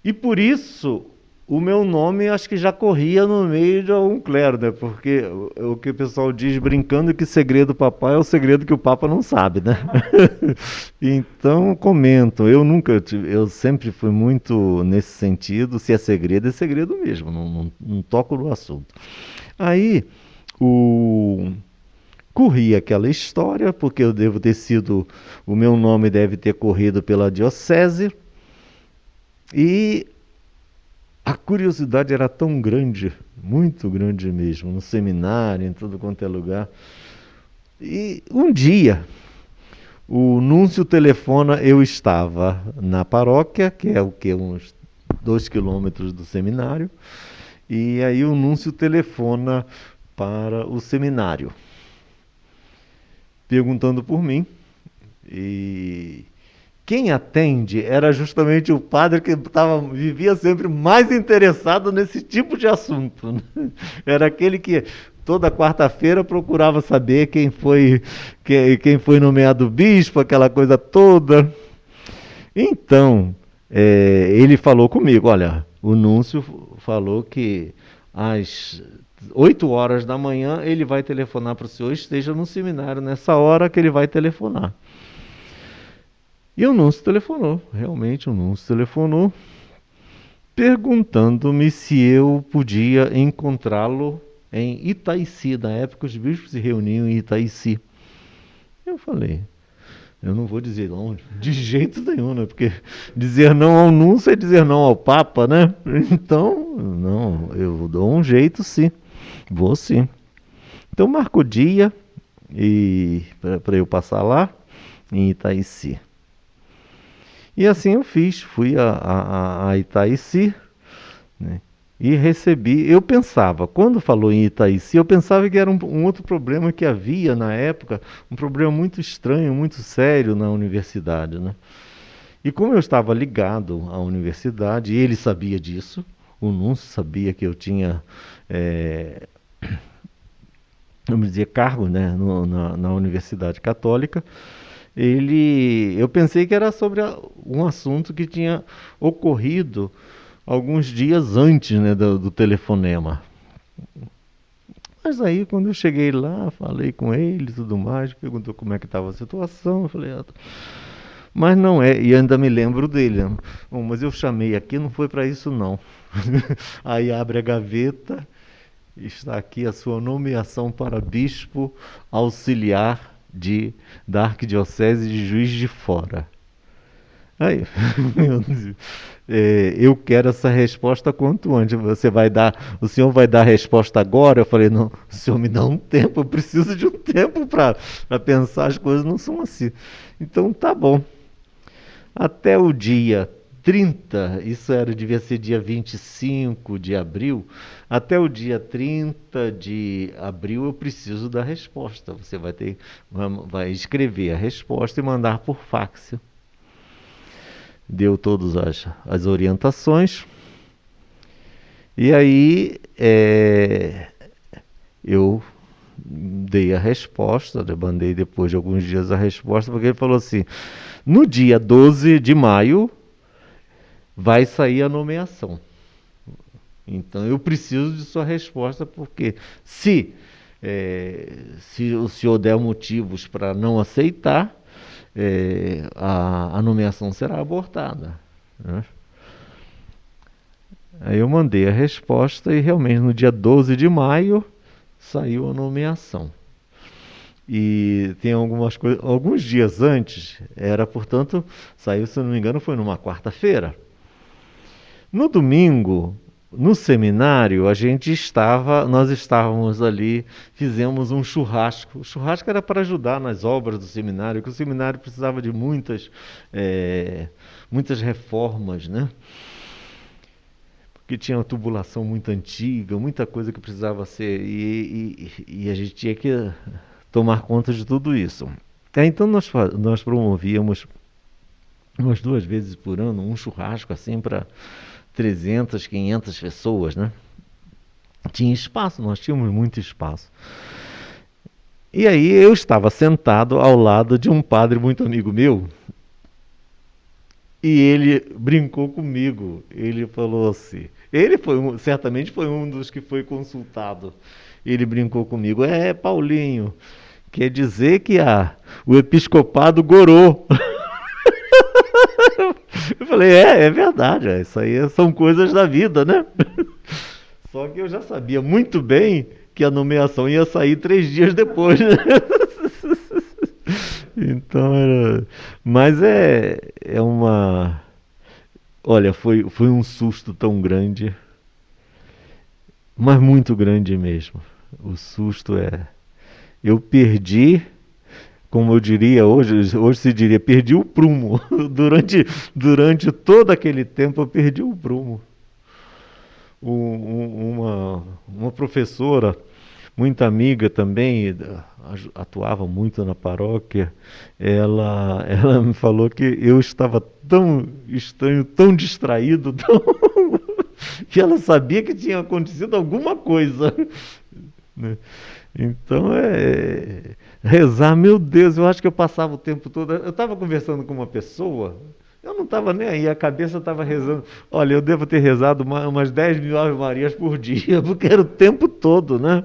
S2: E por isso o meu nome acho que já corria no meio de algum clero, né? Porque o que o pessoal diz brincando que segredo papal é o segredo que o Papa não sabe, né? Então comento, eu sempre fui muito nesse sentido, se é segredo mesmo, não toco no assunto. Aí corria aquela história, porque o meu nome deve ter corrido pela diocese, e a curiosidade era tão grande, muito grande mesmo, no seminário, em tudo quanto é lugar. E um dia, o núncio telefona, eu estava na paróquia, que é uns 2 quilômetros do seminário, e aí o núncio telefona para o seminário, perguntando por mim, e... quem atende era justamente o padre que vivia sempre mais interessado nesse tipo de assunto, né? Era aquele que toda quarta-feira procurava saber quem foi nomeado bispo, aquela coisa toda. Então, ele falou comigo, olha, o Núncio falou que às 8 horas da manhã ele vai telefonar para o senhor, esteja no seminário nessa hora que ele vai telefonar. E o Núncio telefonou, realmente o Núncio telefonou, perguntando-me se eu podia encontrá-lo em Itaici. Na época os bispos se reuniam em Itaici. Eu falei, eu não vou dizer não, de jeito nenhum, né? Porque dizer não ao Núncio é dizer não ao Papa, né? Então, não, eu dou um jeito sim, vou sim. Então marco o dia para eu passar lá em Itaici. E assim eu fiz, fui a Itaici, né? E recebi, eu pensava, quando falou em Itaici, eu pensava que era um outro problema que havia na época, um problema muito estranho, muito sério na universidade, né? E como eu estava ligado à universidade, e ele sabia disso, o Núncio sabia que eu tinha, vamos dizer, cargo, né, na Universidade Católica, eu pensei que era sobre um assunto que tinha ocorrido alguns dias antes, né, do telefonema. Mas aí, quando eu cheguei lá, falei com ele e tudo mais, perguntou como é que estava a situação, eu falei, mas não é, e ainda me lembro dele, né? Bom, mas eu chamei aqui, não foi para isso não. Aí abre a gaveta, está aqui a sua nomeação para bispo auxiliar da Arquidiocese de Juiz de Fora. Aí, eu quero essa resposta quanto antes. O senhor vai dar a resposta agora? Eu falei, não, o senhor me dá um tempo, eu preciso de um tempo para pensar, as coisas não são assim. Então tá bom. Até o dia 30, devia ser dia 25 de abril, até o dia 30 de abril eu preciso da resposta. Você vai escrever a resposta e mandar por fax. Deu todas as orientações. E aí eu dei a resposta, mandei depois de alguns dias a resposta, porque ele falou assim, no dia 12 de maio vai sair a nomeação. Então eu preciso de sua resposta, porque se o senhor der motivos para não aceitar, a nomeação será abortada, né? Aí eu mandei a resposta e realmente no dia 12 de maio saiu a nomeação. E tem algumas coisas, alguns dias antes, portanto, saiu, se eu não me engano, foi numa quarta-feira. No domingo, no seminário, nós estávamos ali, fizemos um churrasco. O churrasco era para ajudar nas obras do seminário, que o seminário precisava de muitas reformas, né? Porque tinha uma tubulação muito antiga, muita coisa que precisava ser, e a gente tinha que tomar conta de tudo isso. Então nós promovíamos umas 2 vezes por ano um churrasco assim para 300, 500 pessoas, né? Tinha espaço, nós tínhamos muito espaço. E aí eu estava sentado ao lado de um padre muito amigo meu, e ele brincou comigo. Ele falou assim, certamente foi um dos que foi consultado. Ele brincou comigo, Paulinho, quer dizer que o episcopado gorou. Eu falei, é verdade, isso aí são coisas da vida, né? Só que eu já sabia muito bem que a nomeação ia sair 3 dias depois, né? Então mas olha, foi um susto tão grande, mas muito grande mesmo. O susto eu perdi, como eu diria hoje se diria, perdi o prumo. Durante todo aquele tempo eu perdi o prumo. Uma professora, muito amiga também, atuava muito na paróquia, ela me falou que eu estava tão estranho, tão distraído, que ela sabia que tinha acontecido alguma coisa, né? Então rezar, meu Deus, eu acho que eu passava o tempo todo. Eu estava conversando com uma pessoa, Eu não estava nem aí, a cabeça estava rezando. Olha, eu devo ter rezado umas 10 mil Ave Marias por dia, porque era o tempo todo, né?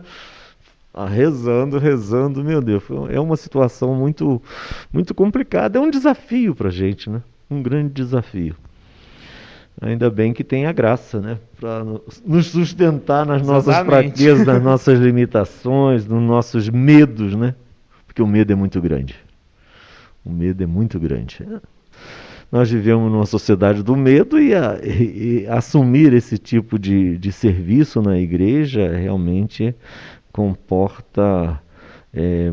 S2: Rezando, rezando, meu Deus, é uma situação muito, muito complicada. É um desafio para a gente, né? Um grande desafio. Ainda bem que tem a graça, né? Para nos sustentar nas nossas
S1: Exatamente.
S2: fraquezas, nas nossas limitações, nos nossos medos, né? Porque o medo é muito grande. O medo é muito grande. Nós vivemos numa sociedade do medo e assumir esse tipo de serviço na igreja realmente comporta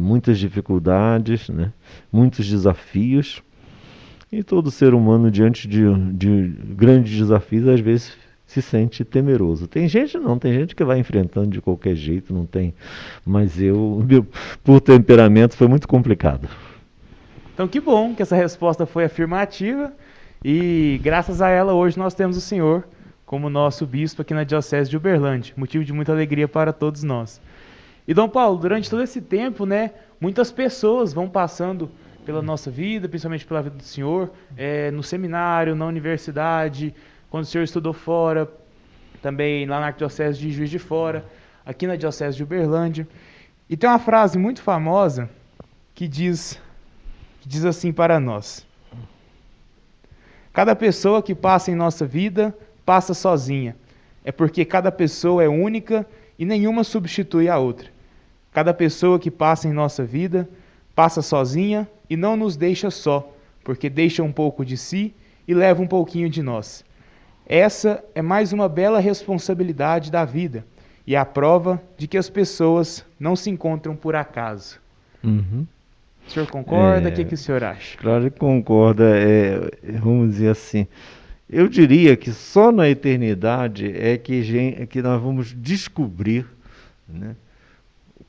S2: muitas dificuldades, né? Muitos desafios. E todo ser humano, diante de grandes desafios, às vezes se sente temeroso. Tem gente não, tem gente que vai enfrentando de qualquer jeito, não tem. Mas por temperamento, foi muito complicado.
S1: Então que bom que essa resposta foi afirmativa e graças a ela hoje nós temos o senhor como nosso bispo aqui na Diocese de Uberlândia, motivo de muita alegria para todos nós. E Dom Paulo, durante todo esse tempo, né, muitas pessoas vão passando pela nossa vida, principalmente pela vida do senhor, no seminário, na universidade, quando o senhor estudou fora, também lá na Arquidiocese de Juiz de Fora, aqui na Diocese de Uberlândia. E tem uma frase muito famosa que diz assim para nós: cada pessoa que passa em nossa vida passa sozinha. É porque cada pessoa é única e nenhuma substitui a outra. Cada pessoa que passa em nossa vida passa sozinha e não nos deixa só, porque deixa um pouco de si e leva um pouquinho de nós. Essa é mais uma bela responsabilidade da vida e é a prova de que as pessoas não se encontram por acaso.
S2: Uhum.
S1: O senhor concorda? O que o senhor acha?
S2: Claro que concorda. Vamos dizer assim, eu diria que só na eternidade é que nós vamos descobrir, né,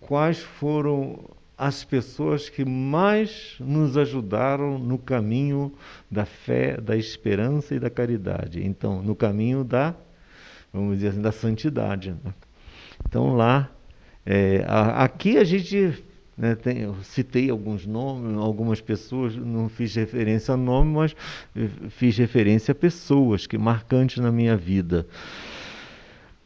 S2: quais foram as pessoas que mais nos ajudaram no caminho da fé, da esperança e da caridade. Então, no caminho vamos dizer assim, da santidade, né? Então lá, aqui a gente, né, eu citei alguns nomes, algumas pessoas, não fiz referência a nome, mas fiz referência a pessoas que marcantes na minha vida.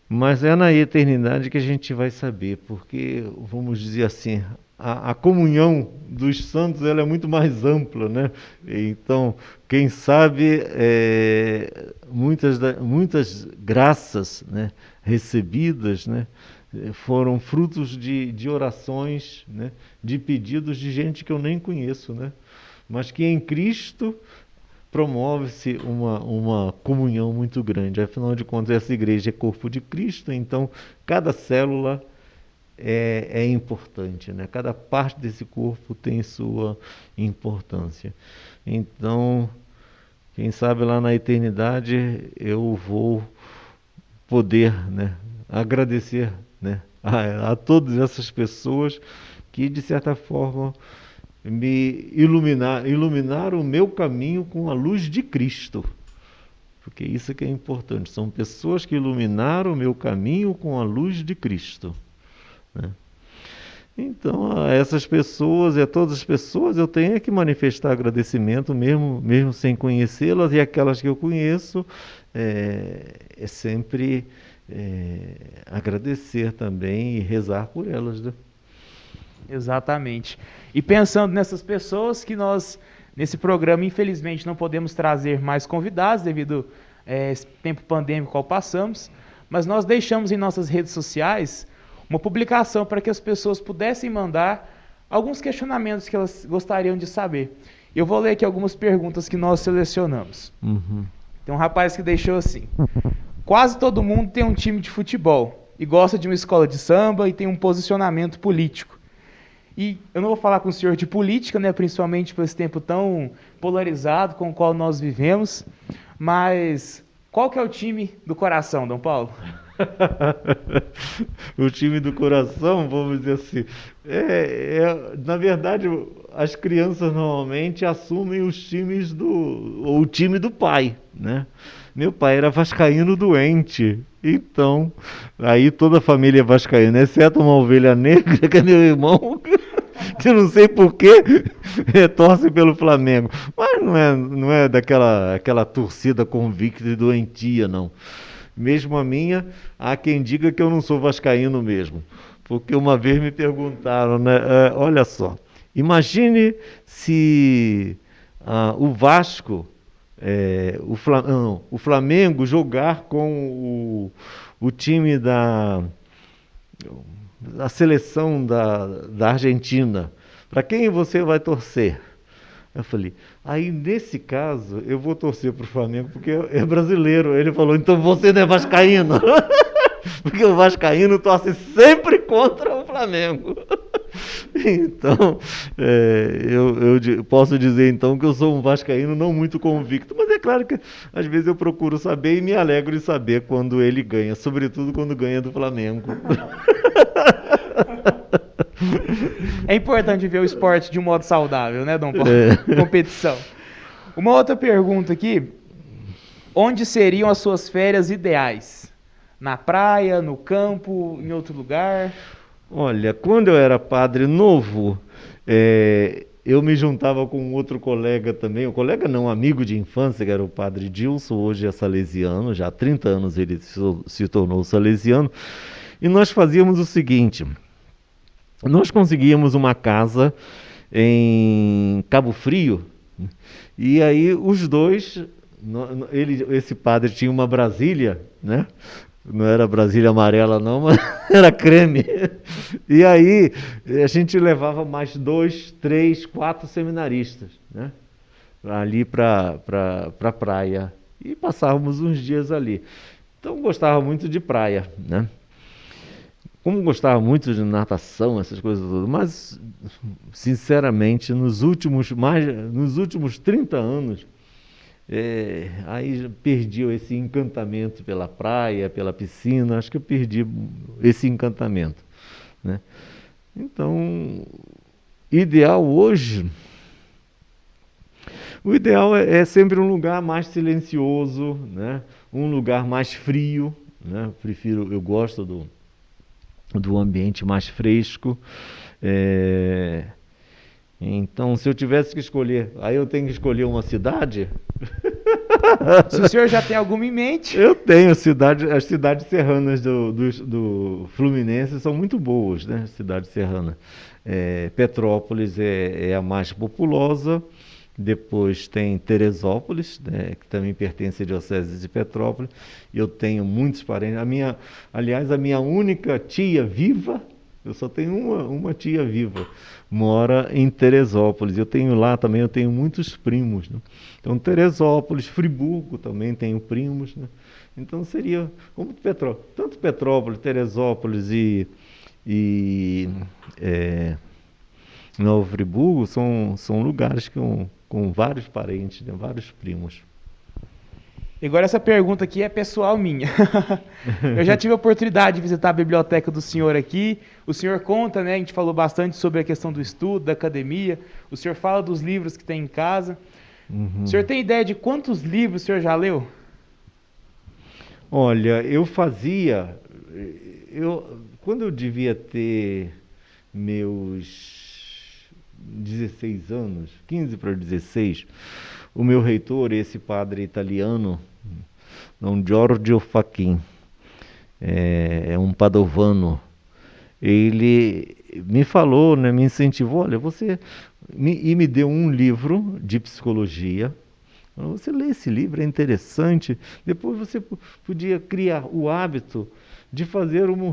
S2: Mas é na eternidade que a gente vai saber, porque, vamos dizer assim, a comunhão dos santos ela é muito mais ampla, né? Então, quem sabe muitas graças, né, recebidas, né, foram frutos de orações, né, de pedidos de gente que eu nem conheço, né? Mas que em Cristo promove-se uma comunhão muito grande. Afinal de contas, essa igreja é corpo de Cristo, então cada célula é importante, né? Cada parte desse corpo tem sua importância. Então, quem sabe lá na eternidade eu vou poder, né, agradecer, né, a todas essas pessoas que, de certa forma, me iluminar o meu caminho com a luz de Cristo. Porque isso que é importante. São pessoas que iluminaram o meu caminho com a luz de Cristo, né? Então, a essas pessoas e a todas as pessoas eu tenho que manifestar agradecimento, mesmo sem conhecê-las, e aquelas que eu conheço, é sempre agradecer também e rezar por elas, né?
S1: Exatamente. E pensando nessas pessoas que nós, nesse programa, infelizmente, não podemos trazer mais convidados devido a esse tempo pandêmico ao passamos, mas nós deixamos em nossas redes sociais uma publicação para que as pessoas pudessem mandar alguns questionamentos que elas gostariam de saber. Eu vou ler aqui algumas perguntas que nós selecionamos.
S2: Uhum.
S1: Tem um rapaz que deixou assim: quase todo mundo tem um time de futebol e gosta de uma escola de samba e tem um posicionamento político. E eu não vou falar com o senhor de política, né, principalmente por esse tempo tão polarizado com o qual nós vivemos, mas qual que é o time do coração, Dom Paulo?
S2: O time do coração, vamos dizer assim, na verdade, as crianças normalmente assumem o time do pai, né? Meu pai era vascaíno doente, então aí toda a família é vascaína, exceto uma ovelha negra que é meu irmão, que não sei por que torce pelo Flamengo. Mas não é aquela torcida convicta e doentia, não. Mesmo a minha, há quem diga que eu não sou vascaíno mesmo. Porque uma vez me perguntaram, né? Olha só, imagine se o Vasco, o Flamengo jogar com o time da seleção da Argentina. Para quem você vai torcer? Eu falei, aí nesse caso eu vou torcer para o Flamengo porque é brasileiro. Ele falou, então você não é vascaíno. Porque o vascaíno torce sempre contra o Flamengo. Então, eu posso dizer então que eu sou um vascaíno não muito convicto, mas é claro que às vezes eu procuro saber e me alegro de saber quando ele ganha, sobretudo quando ganha do Flamengo.
S1: É importante ver o esporte de um modo saudável, né, Dom Paulo? Competição. Uma outra pergunta aqui. Onde seriam as suas férias ideais? Na praia, no campo, em outro lugar?
S2: Olha, quando eu era padre novo, eu me juntava com um outro colega também, um colega não, um amigo de infância, que era o padre Dilson, hoje é salesiano, já há 30 anos ele se tornou salesiano, e nós fazíamos o seguinte, nós conseguíamos uma casa em Cabo Frio, e aí os dois, esse padre tinha uma Brasília, né? Não era Brasília amarela não, mas era creme. E aí a gente levava mais 2, 3, 4 seminaristas, né? Ali para a praia. E passávamos uns dias ali. Então gostava muito de praia, né? Como gostava muito de natação, essas coisas todas, mas sinceramente nos últimos 30 anos, aí perdi esse encantamento pela praia, pela piscina, acho que eu perdi esse encantamento, né? Então, o ideal é sempre um lugar mais silencioso, né? Um lugar mais frio, né? Eu gosto do ambiente mais fresco. Então, se eu tivesse que escolher, aí eu tenho que escolher uma cidade.
S1: Se o senhor já tem alguma em mente?
S2: Eu tenho as cidades serranas do Fluminense são muito boas, né? Cidade serrana. Petrópolis é a mais populosa. Depois tem Teresópolis, né, que também pertence à Diocese de Petrópolis. Eu tenho muitos parentes. Aliás, a minha única tia viva, eu só tenho uma tia viva, mora em Teresópolis. Eu tenho muitos primos, né? Então, Teresópolis, Friburgo também tenho primos, né? Então seria como tanto Petrópolis, Teresópolis e Novo Friburgo são lugares com vários parentes, né? Vários primos.
S1: Agora essa pergunta aqui é pessoal minha. Eu já tive a oportunidade de visitar a biblioteca do senhor aqui. O senhor conta, né? A gente falou bastante sobre a questão do estudo, da academia. O senhor fala dos livros que tem em casa.
S2: Uhum.
S1: O senhor tem ideia de quantos livros o senhor já leu?
S2: Olha, quando eu devia ter meus 16 anos, 15 para 16, o meu reitor, esse padre italiano, Dom Giorgio Fachin, é um padovano, ele me falou, né, me incentivou, olha, me deu um livro de psicologia. Você lê esse livro, é interessante. Depois você podia criar o hábito de fazer um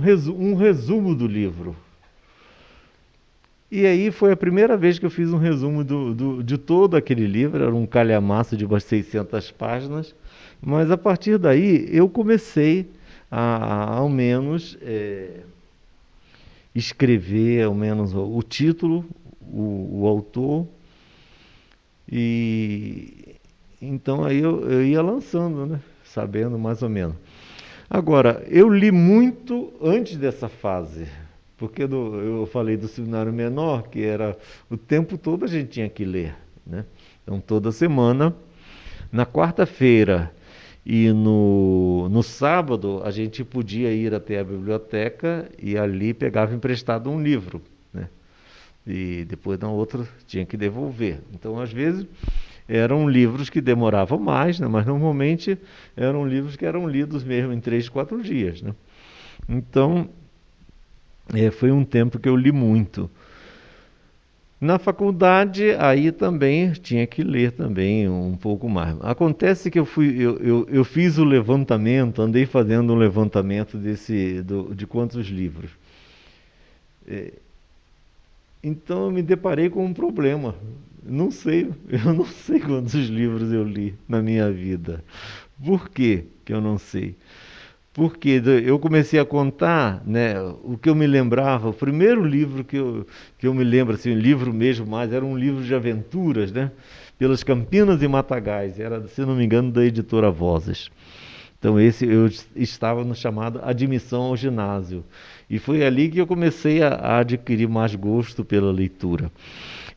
S2: resumo do livro. E aí foi a primeira vez que eu fiz um resumo de todo aquele livro. Era um calhamaço de umas 600 páginas. Mas a partir daí eu comecei ao menos escrever ao menos o título, o autor. E então aí eu ia lançando, né? Sabendo mais ou menos. Agora, eu li muito antes dessa fase, porque eu falei do seminário menor, que era o tempo todo a gente tinha que ler, né? Então toda semana, na quarta-feira e no sábado, a gente podia ir até a biblioteca e ali pegava emprestado um livro, né? e depois na outra tinha que devolver. Então, às vezes, eram livros que demoravam mais, né? Mas normalmente eram livros que eram lidos mesmo em 3, 4 dias, né? Então, foi um tempo que eu li muito. Na faculdade, aí também tinha que ler também um pouco mais. Acontece que eu fiz o levantamento, andei fazendo um levantamento de quantos livros. Então eu me deparei com um problema. Eu não sei quantos livros eu li na minha vida. Por quê que eu não sei? Porque eu comecei a contar, né, o que eu me lembrava. O primeiro livro que eu me lembro, assim, livro mesmo mais, era um livro de aventuras, né, pelas Campinas e Matagais. Era, se não me engano, da editora Vozes. Então esse eu estava no chamado Admissão ao Ginásio. E foi ali que eu comecei a adquirir mais gosto pela leitura.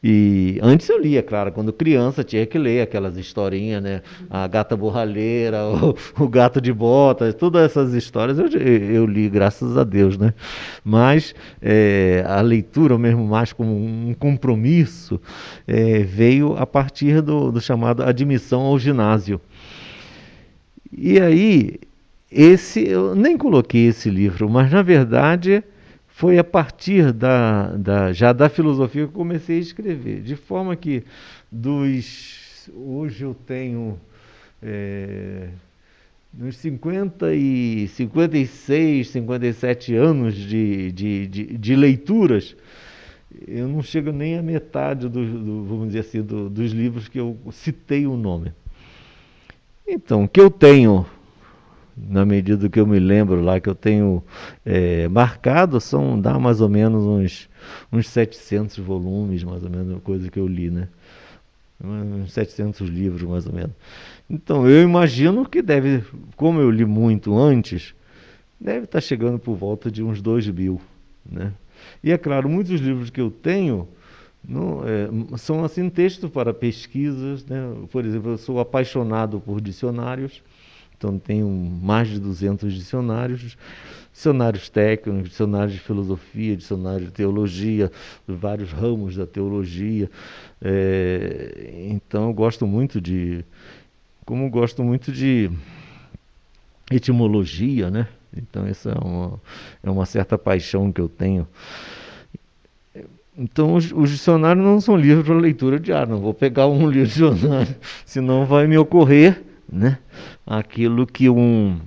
S2: E antes eu lia, claro, quando criança tinha que ler aquelas historinhas, né? A Gata Borralheira, o Gato de Botas, todas essas histórias eu li, graças a Deus, né? Mas a leitura mesmo mais como um compromisso veio a partir do chamado Admissão ao Ginásio. E aí, eu nem coloquei esse livro, mas na verdade foi a partir já da filosofia que eu comecei a escrever. De forma que hoje eu tenho uns 56, 57 anos de leituras, eu não chego nem à metade vamos dizer assim, dos livros que eu citei o nome. Então, o que eu tenho, na medida que eu me lembro lá, que eu tenho marcado, dá mais ou menos uns 700 volumes, mais ou menos, coisa que eu li, né? Uns 700 livros, mais ou menos. Então, eu imagino que como eu li muito antes, deve estar chegando por volta de uns 2.000, né? E é claro, muitos livros que eu tenho são assim textos para pesquisas, né? Por exemplo, eu sou apaixonado por dicionários, então tenho mais de 200 dicionários técnicos, dicionários de filosofia, dicionários de teologia, vários ramos da teologia. Então eu gosto muito como gosto muito de etimologia, né? Então essa é uma certa paixão que eu tenho. Então, os dicionários não são livros para leitura diária. Não vou pegar um livro de dicionário, senão vai me ocorrer, né, aquilo que um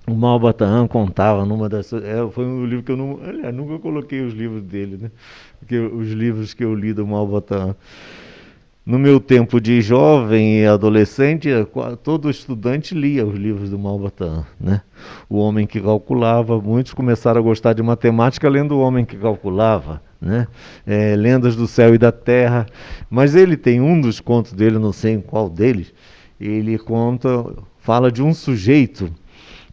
S2: Malbataan contava numa das. Foi um livro que eu nunca coloquei os livros dele, né? Porque os livros que eu li do Malbataan. No meu tempo de jovem e adolescente, todo estudante lia os livros do Malbataan, né? O Homem que Calculava. Muitos começaram a gostar de matemática lendo O Homem que Calculava, né? Lendas do Céu e da Terra. Mas ele tem um dos contos dele, não sei em qual deles, ele fala de um sujeito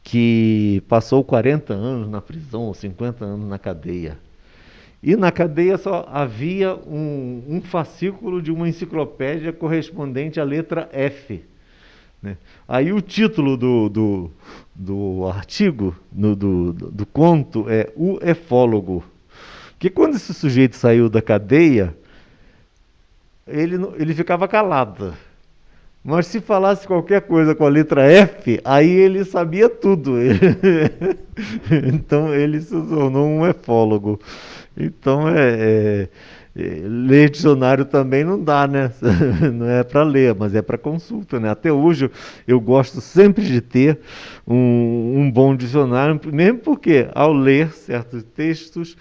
S2: que passou 40 anos na prisão, ou 50 anos na cadeia. E na cadeia só havia um fascículo de uma enciclopédia correspondente à letra F, né? Aí o título do artigo, do conto, é O Efólogo. Que quando esse sujeito saiu da cadeia, ele ficava calado. Mas se falasse qualquer coisa com a letra F, aí ele sabia tudo. Então ele se tornou um efólogo. Então ler dicionário também não dá, né? Não é para ler, mas é para consulta, né? Até hoje eu gosto sempre de ter um bom dicionário, mesmo porque ao ler certos textos,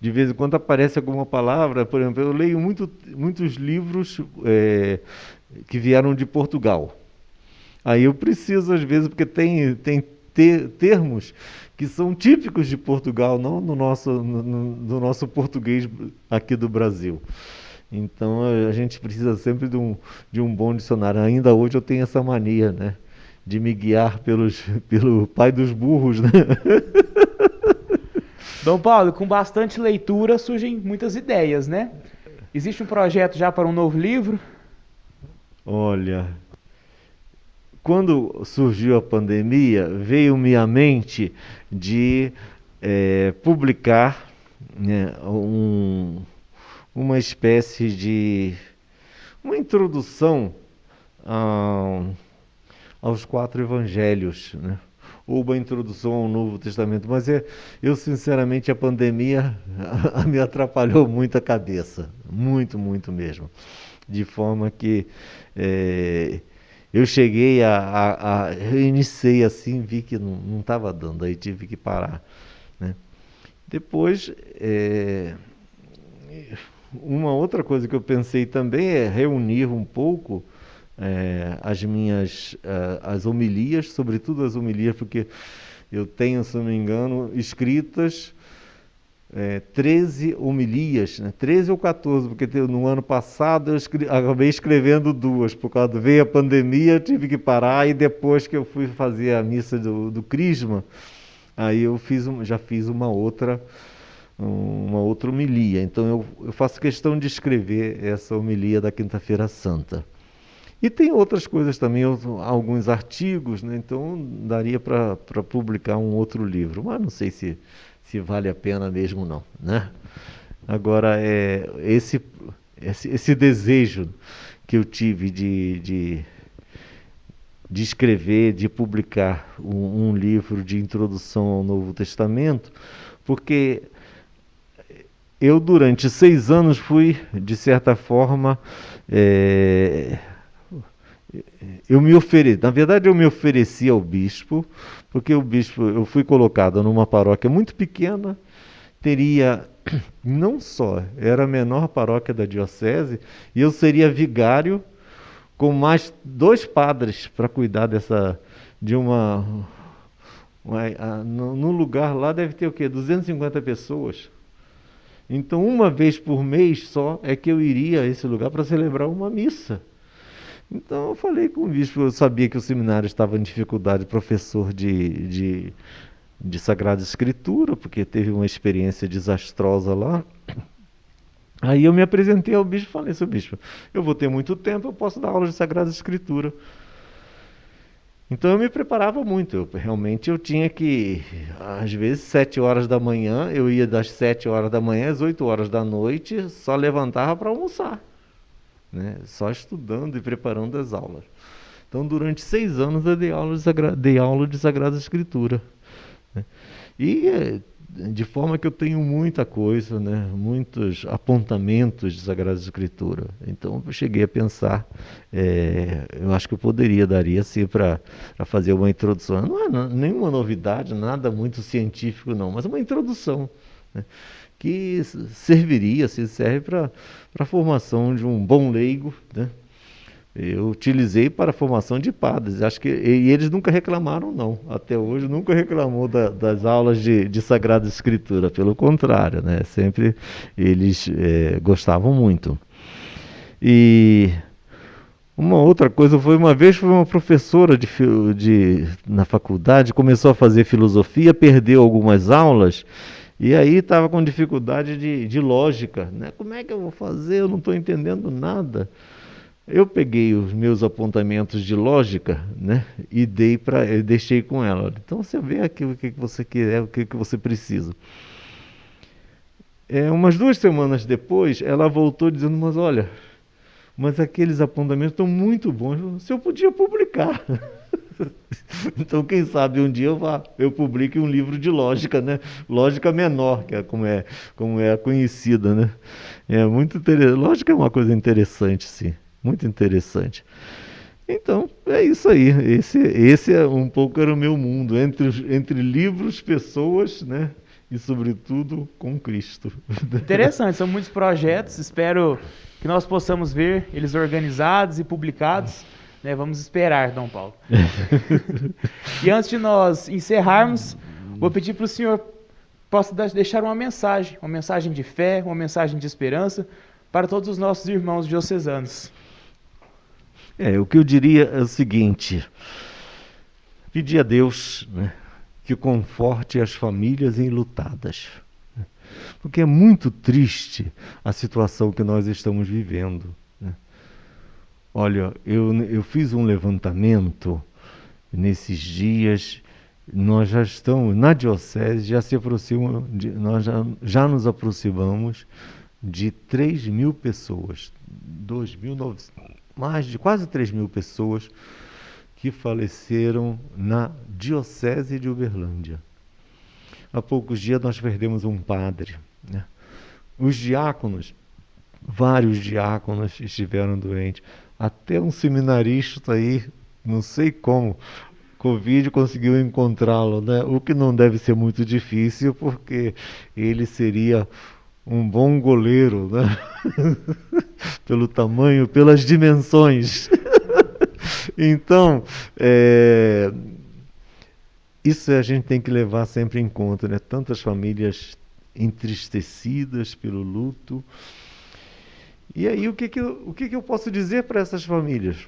S2: de vez em quando aparece alguma palavra. Por exemplo, eu leio muitos livros que vieram de Portugal. Aí eu preciso, às vezes, porque tem termos que são típicos de Portugal, não no nosso português aqui do Brasil. Então a gente precisa sempre de um bom dicionário. Ainda hoje eu tenho essa mania, né, de me guiar pelo pai dos burros, né?
S1: Dom Paulo, com bastante leitura surgem muitas ideias, né? Existe um projeto já para um novo livro?
S2: Olha, quando surgiu a pandemia, veio-me à mente de publicar né, uma espécie de uma introdução a- aos quatro evangelhos, né? Ou uma introdução ao Novo Testamento, mas eu sinceramente a pandemia me atrapalhou muito a cabeça, muito, muito mesmo, de forma que eh, eu cheguei eu iniciei assim, vi que não estava dando, aí tive que parar, né? Depois, uma outra coisa que eu pensei também é reunir um pouco as homilias, sobretudo as homilias, porque eu tenho, se não me engano, escritas 13 homilias, né? 13 ou 14, porque no ano passado eu acabei escrevendo duas, por causa veio a pandemia, eu tive que parar, e depois que eu fui fazer a missa do Crisma, aí eu já fiz uma outra homilia. Então eu faço questão de escrever essa homilia da Quinta-feira Santa. E tem outras coisas também, alguns artigos, né? Então daria para publicar um outro livro, mas não sei se vale a pena mesmo não, né? Agora, esse desejo que eu tive de escrever, de publicar um livro de introdução ao Novo Testamento, porque eu durante 6 anos fui, de certa forma, eh, na verdade eu me ofereci ao bispo, porque o bispo, eu fui colocado numa paróquia muito pequena, teria, não só, era a menor paróquia da diocese, e eu seria vigário com mais 2 padres para cuidar de no lugar lá deve ter o quê? 250 pessoas. Então, uma vez por mês só é que eu iria a esse lugar para celebrar uma missa. Então eu falei com o bispo, eu sabia que o seminário estava em dificuldade, professor de Sagrada Escritura, porque teve uma experiência desastrosa lá. Aí eu me apresentei ao bispo e falei, seu bispo, eu vou ter muito tempo, eu posso dar aula de Sagrada Escritura. Então eu me preparava muito, realmente eu tinha que, às vezes 7 horas da manhã, eu ia das 7 horas da manhã às 8 horas da noite, só levantava para almoçar, né? Só estudando e preparando as aulas. Então, durante 6 anos eu dei aula de Sagrada Escritura, né? E de forma que eu tenho muita coisa, né? Muitos apontamentos de Sagrada Escritura. Então, eu cheguei a pensar, eu acho que eu daria assim para fazer uma introdução. Não é nenhuma novidade, nada muito científico não, mas uma introdução, né? Que serve para a formação de um bom leigo, né? Eu utilizei para a formação de padres. Acho que e eles nunca reclamaram, não. Até hoje nunca reclamou das aulas de Sagrada Escritura. Pelo contrário, né? Sempre eles gostavam muito. E uma outra coisa foi uma vez foi uma professora na faculdade, começou a fazer filosofia, perdeu algumas aulas. E aí estava com dificuldade de lógica, né? Como é que eu vou fazer? Eu não estou entendendo nada. Eu peguei os meus apontamentos de lógica, né, e deixei com ela. Então você vê aqui o que você quer, o que você precisa. Umas 2 semanas depois, ela voltou dizendo, mas olha, mas aqueles apontamentos estão muito bons, se eu podia publicar. Então, quem sabe um dia eu publique um livro de lógica, né? Lógica menor, que como é a conhecida, né? É muito interessante. Lógica é uma coisa interessante, sim. Muito interessante. Então, é isso aí. Esse é um pouco era o meu mundo, entre livros, pessoas, né? E, sobretudo, com Cristo.
S1: Interessante, são muitos projetos, espero que nós possamos ver eles organizados e publicados, né? Vamos esperar, Dom Paulo. E antes de nós encerrarmos, vou pedir para o senhor possa deixar uma mensagem de fé, uma mensagem de esperança para todos os nossos irmãos diocesanos.
S2: O que eu diria é o seguinte: pedir a Deus, né, que conforte as famílias enlutadas, né, porque é muito triste a situação que nós estamos vivendo, né? Olha, eu fiz um levantamento nesses dias nós já estamos na diocese, já se aproximam, já nos aproximamos de 3.000 pessoas, 2.900, mais de quase 3.000 pessoas que faleceram na diocese de Uberlândia. Há poucos dias nós perdemos um padre, né? Os diáconos, vários diáconos estiveram doentes, até um seminarista aí, não sei como, Covid conseguiu encontrá-lo, né? O que não deve ser muito difícil, porque ele seria um bom goleiro, né? Pelo tamanho, pelas dimensões. Então, isso a gente tem que levar sempre em conta, né? Tantas famílias entristecidas pelo luto. E aí, o que eu posso dizer para essas famílias?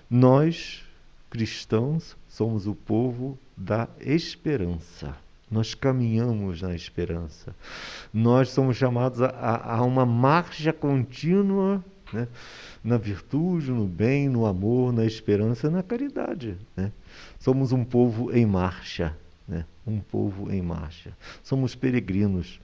S2: Nós, cristãos, somos o povo da esperança. Nós caminhamos na esperança. Nós somos chamados a uma marcha contínua, né? Na virtude, no bem, no amor, na esperança, na caridade, né? Somos um povo em marcha, né? Um povo em marcha. Somos peregrinos.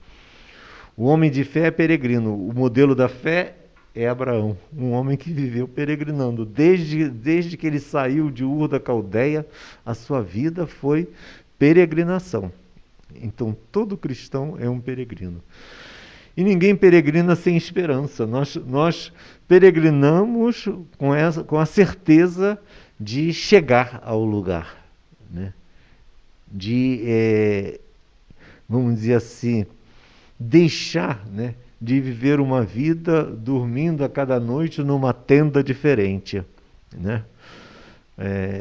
S2: O homem de fé é peregrino. O modelo da fé é Abraão, um homem que viveu peregrinando. Desde que ele saiu de Ur da Caldeia, a sua vida foi peregrinação. Então, todo cristão é um peregrino. E ninguém peregrina sem esperança. Nós peregrinamos com a certeza de chegar ao lugar, né? Vamos dizer assim, deixar, né, de viver uma vida dormindo a cada noite numa tenda diferente, né?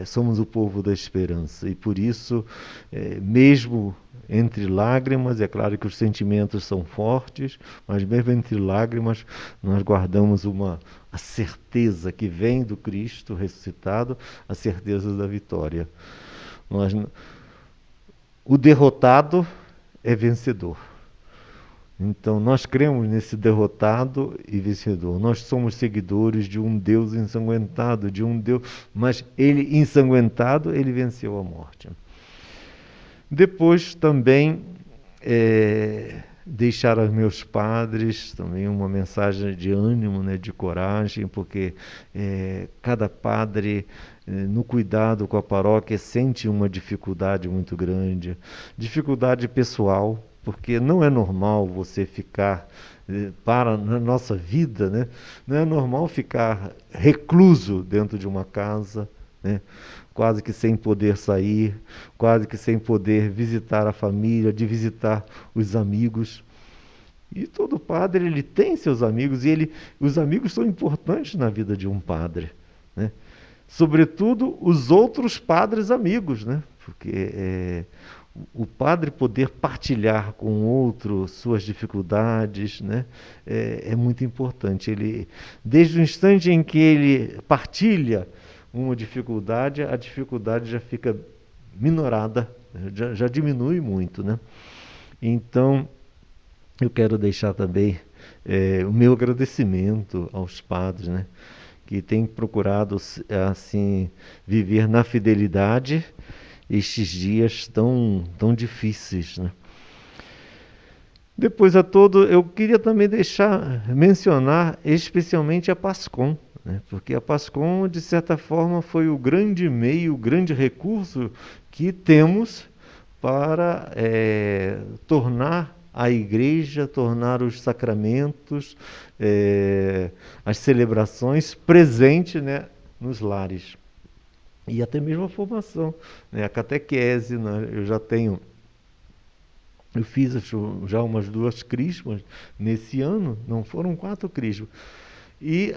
S2: Somos o povo da esperança e por isso, mesmo entre lágrimas, é claro que os sentimentos são fortes, mas mesmo entre lágrimas nós guardamos a certeza que vem do Cristo ressuscitado, a certeza da vitória. O derrotado é vencedor. Então, nós cremos nesse derrotado e vencedor. Nós somos seguidores de um Deus ensanguentado, mas ele ensanguentado, ele venceu a morte. Depois também deixar aos meus padres também uma mensagem de ânimo, né, de coragem, porque cada padre no cuidado com a paróquia sente uma dificuldade muito grande, dificuldade pessoal, porque não é normal você ficar na nossa vida, né? Não é normal ficar recluso dentro de uma casa, né? Quase que sem poder sair, quase que sem poder visitar a família, de visitar os amigos. E todo padre ele tem seus amigos e os amigos são importantes na vida de um padre, né? Sobretudo os outros padres amigos, né? Porque o padre poder partilhar com o outro suas dificuldades, né, é muito importante. Desde o instante em que ele partilha uma dificuldade, a dificuldade já fica minorada, já diminui muito, né? Então, eu quero deixar também o meu agradecimento aos padres, né, que têm procurado assim viver na fidelidade estes dias tão difíceis, né? Depois eu queria também mencionar especialmente a PASCOM, né? Porque a PASCOM, de certa forma, foi o grande meio, o grande recurso que temos para tornar a igreja, tornar os sacramentos, as celebrações presentes, né, nos lares. E até mesmo a formação, né? A catequese, né? Eu fiz já umas 2 crismas nesse ano, não foram 4 crismas. E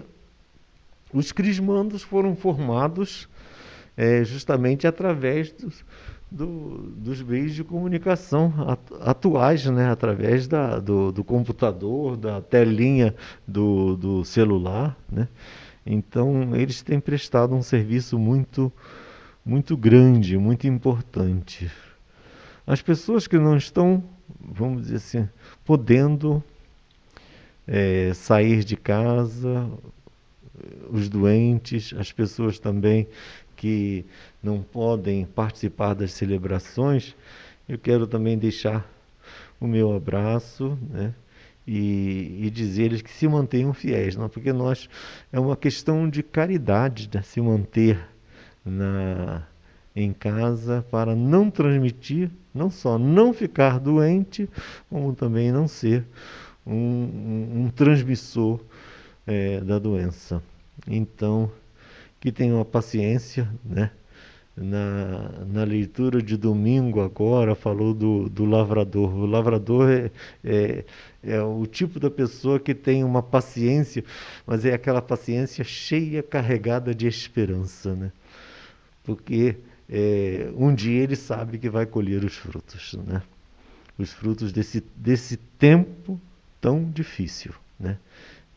S2: os crismandos foram formados justamente através dos meios de comunicação atuais, né? Através do computador, da telinha do celular, né? Então, eles têm prestado um serviço muito, muito grande, muito importante. As pessoas que não estão, vamos dizer assim, podendo sair de casa, os doentes, as pessoas também que não podem participar das celebrações, eu quero também deixar o meu abraço, né? E dizer-lhes que se mantenham fiéis, não? Porque é uma questão de caridade, né? Se manter em casa para não transmitir, não só não ficar doente, como também não ser um transmissor da doença. Então, que tenham a paciência, né? Na leitura de domingo agora, falou do lavrador. O lavrador é o tipo da pessoa que tem uma paciência, mas é aquela paciência cheia, carregada de esperança, né? Porque um dia ele sabe que vai colher os frutos, né? Os frutos desse tempo tão difícil, né?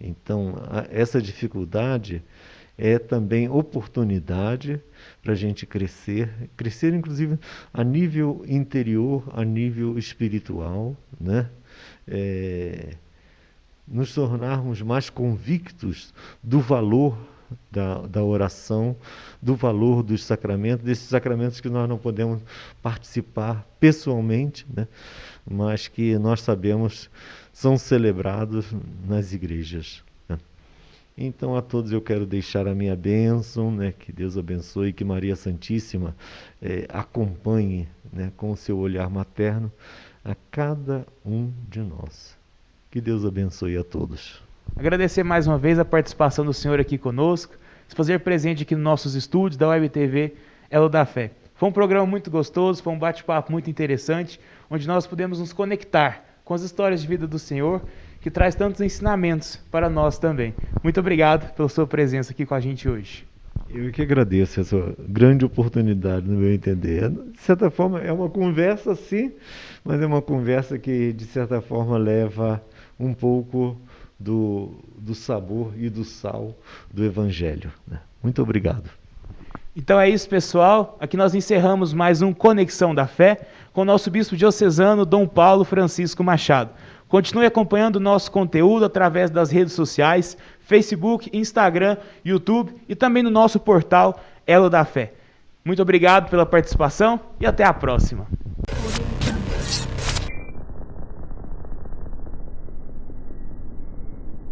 S2: Então, essa dificuldade é também oportunidade para a gente crescer inclusive a nível interior, a nível espiritual, né? Nos tornarmos mais convictos do valor da oração, do valor dos sacramentos, desses sacramentos que nós não podemos participar pessoalmente, né? Mas que nós sabemos são celebrados nas igrejas. Então a todos eu quero deixar a minha bênção, né? Que Deus abençoe, que Maria Santíssima acompanhe, né? Com o seu olhar materno a cada um de nós. Que Deus abençoe a todos.
S1: Agradecer mais uma vez a participação do senhor aqui conosco, se fazer presente aqui nos nossos estúdios da Web TV Elo da Fé. Foi um programa muito gostoso, foi um bate-papo muito interessante, onde nós pudemos nos conectar com as histórias de vida do Senhor, que traz tantos ensinamentos para nós também. Muito obrigado pela sua presença aqui com a gente hoje.
S2: Eu que agradeço essa grande oportunidade, no meu entender. De certa forma, é uma conversa, sim, mas é uma conversa que, de certa forma, leva um pouco do sabor e do sal do Evangelho, né? Muito obrigado.
S1: Então é isso, pessoal. Aqui nós encerramos mais um Conexão da Fé com o nosso bispo diocesano, Dom Paulo Francisco Machado. Continue acompanhando o nosso conteúdo através das redes sociais, Facebook, Instagram, YouTube e também no nosso portal Elo da Fé. Muito obrigado pela participação e até a próxima.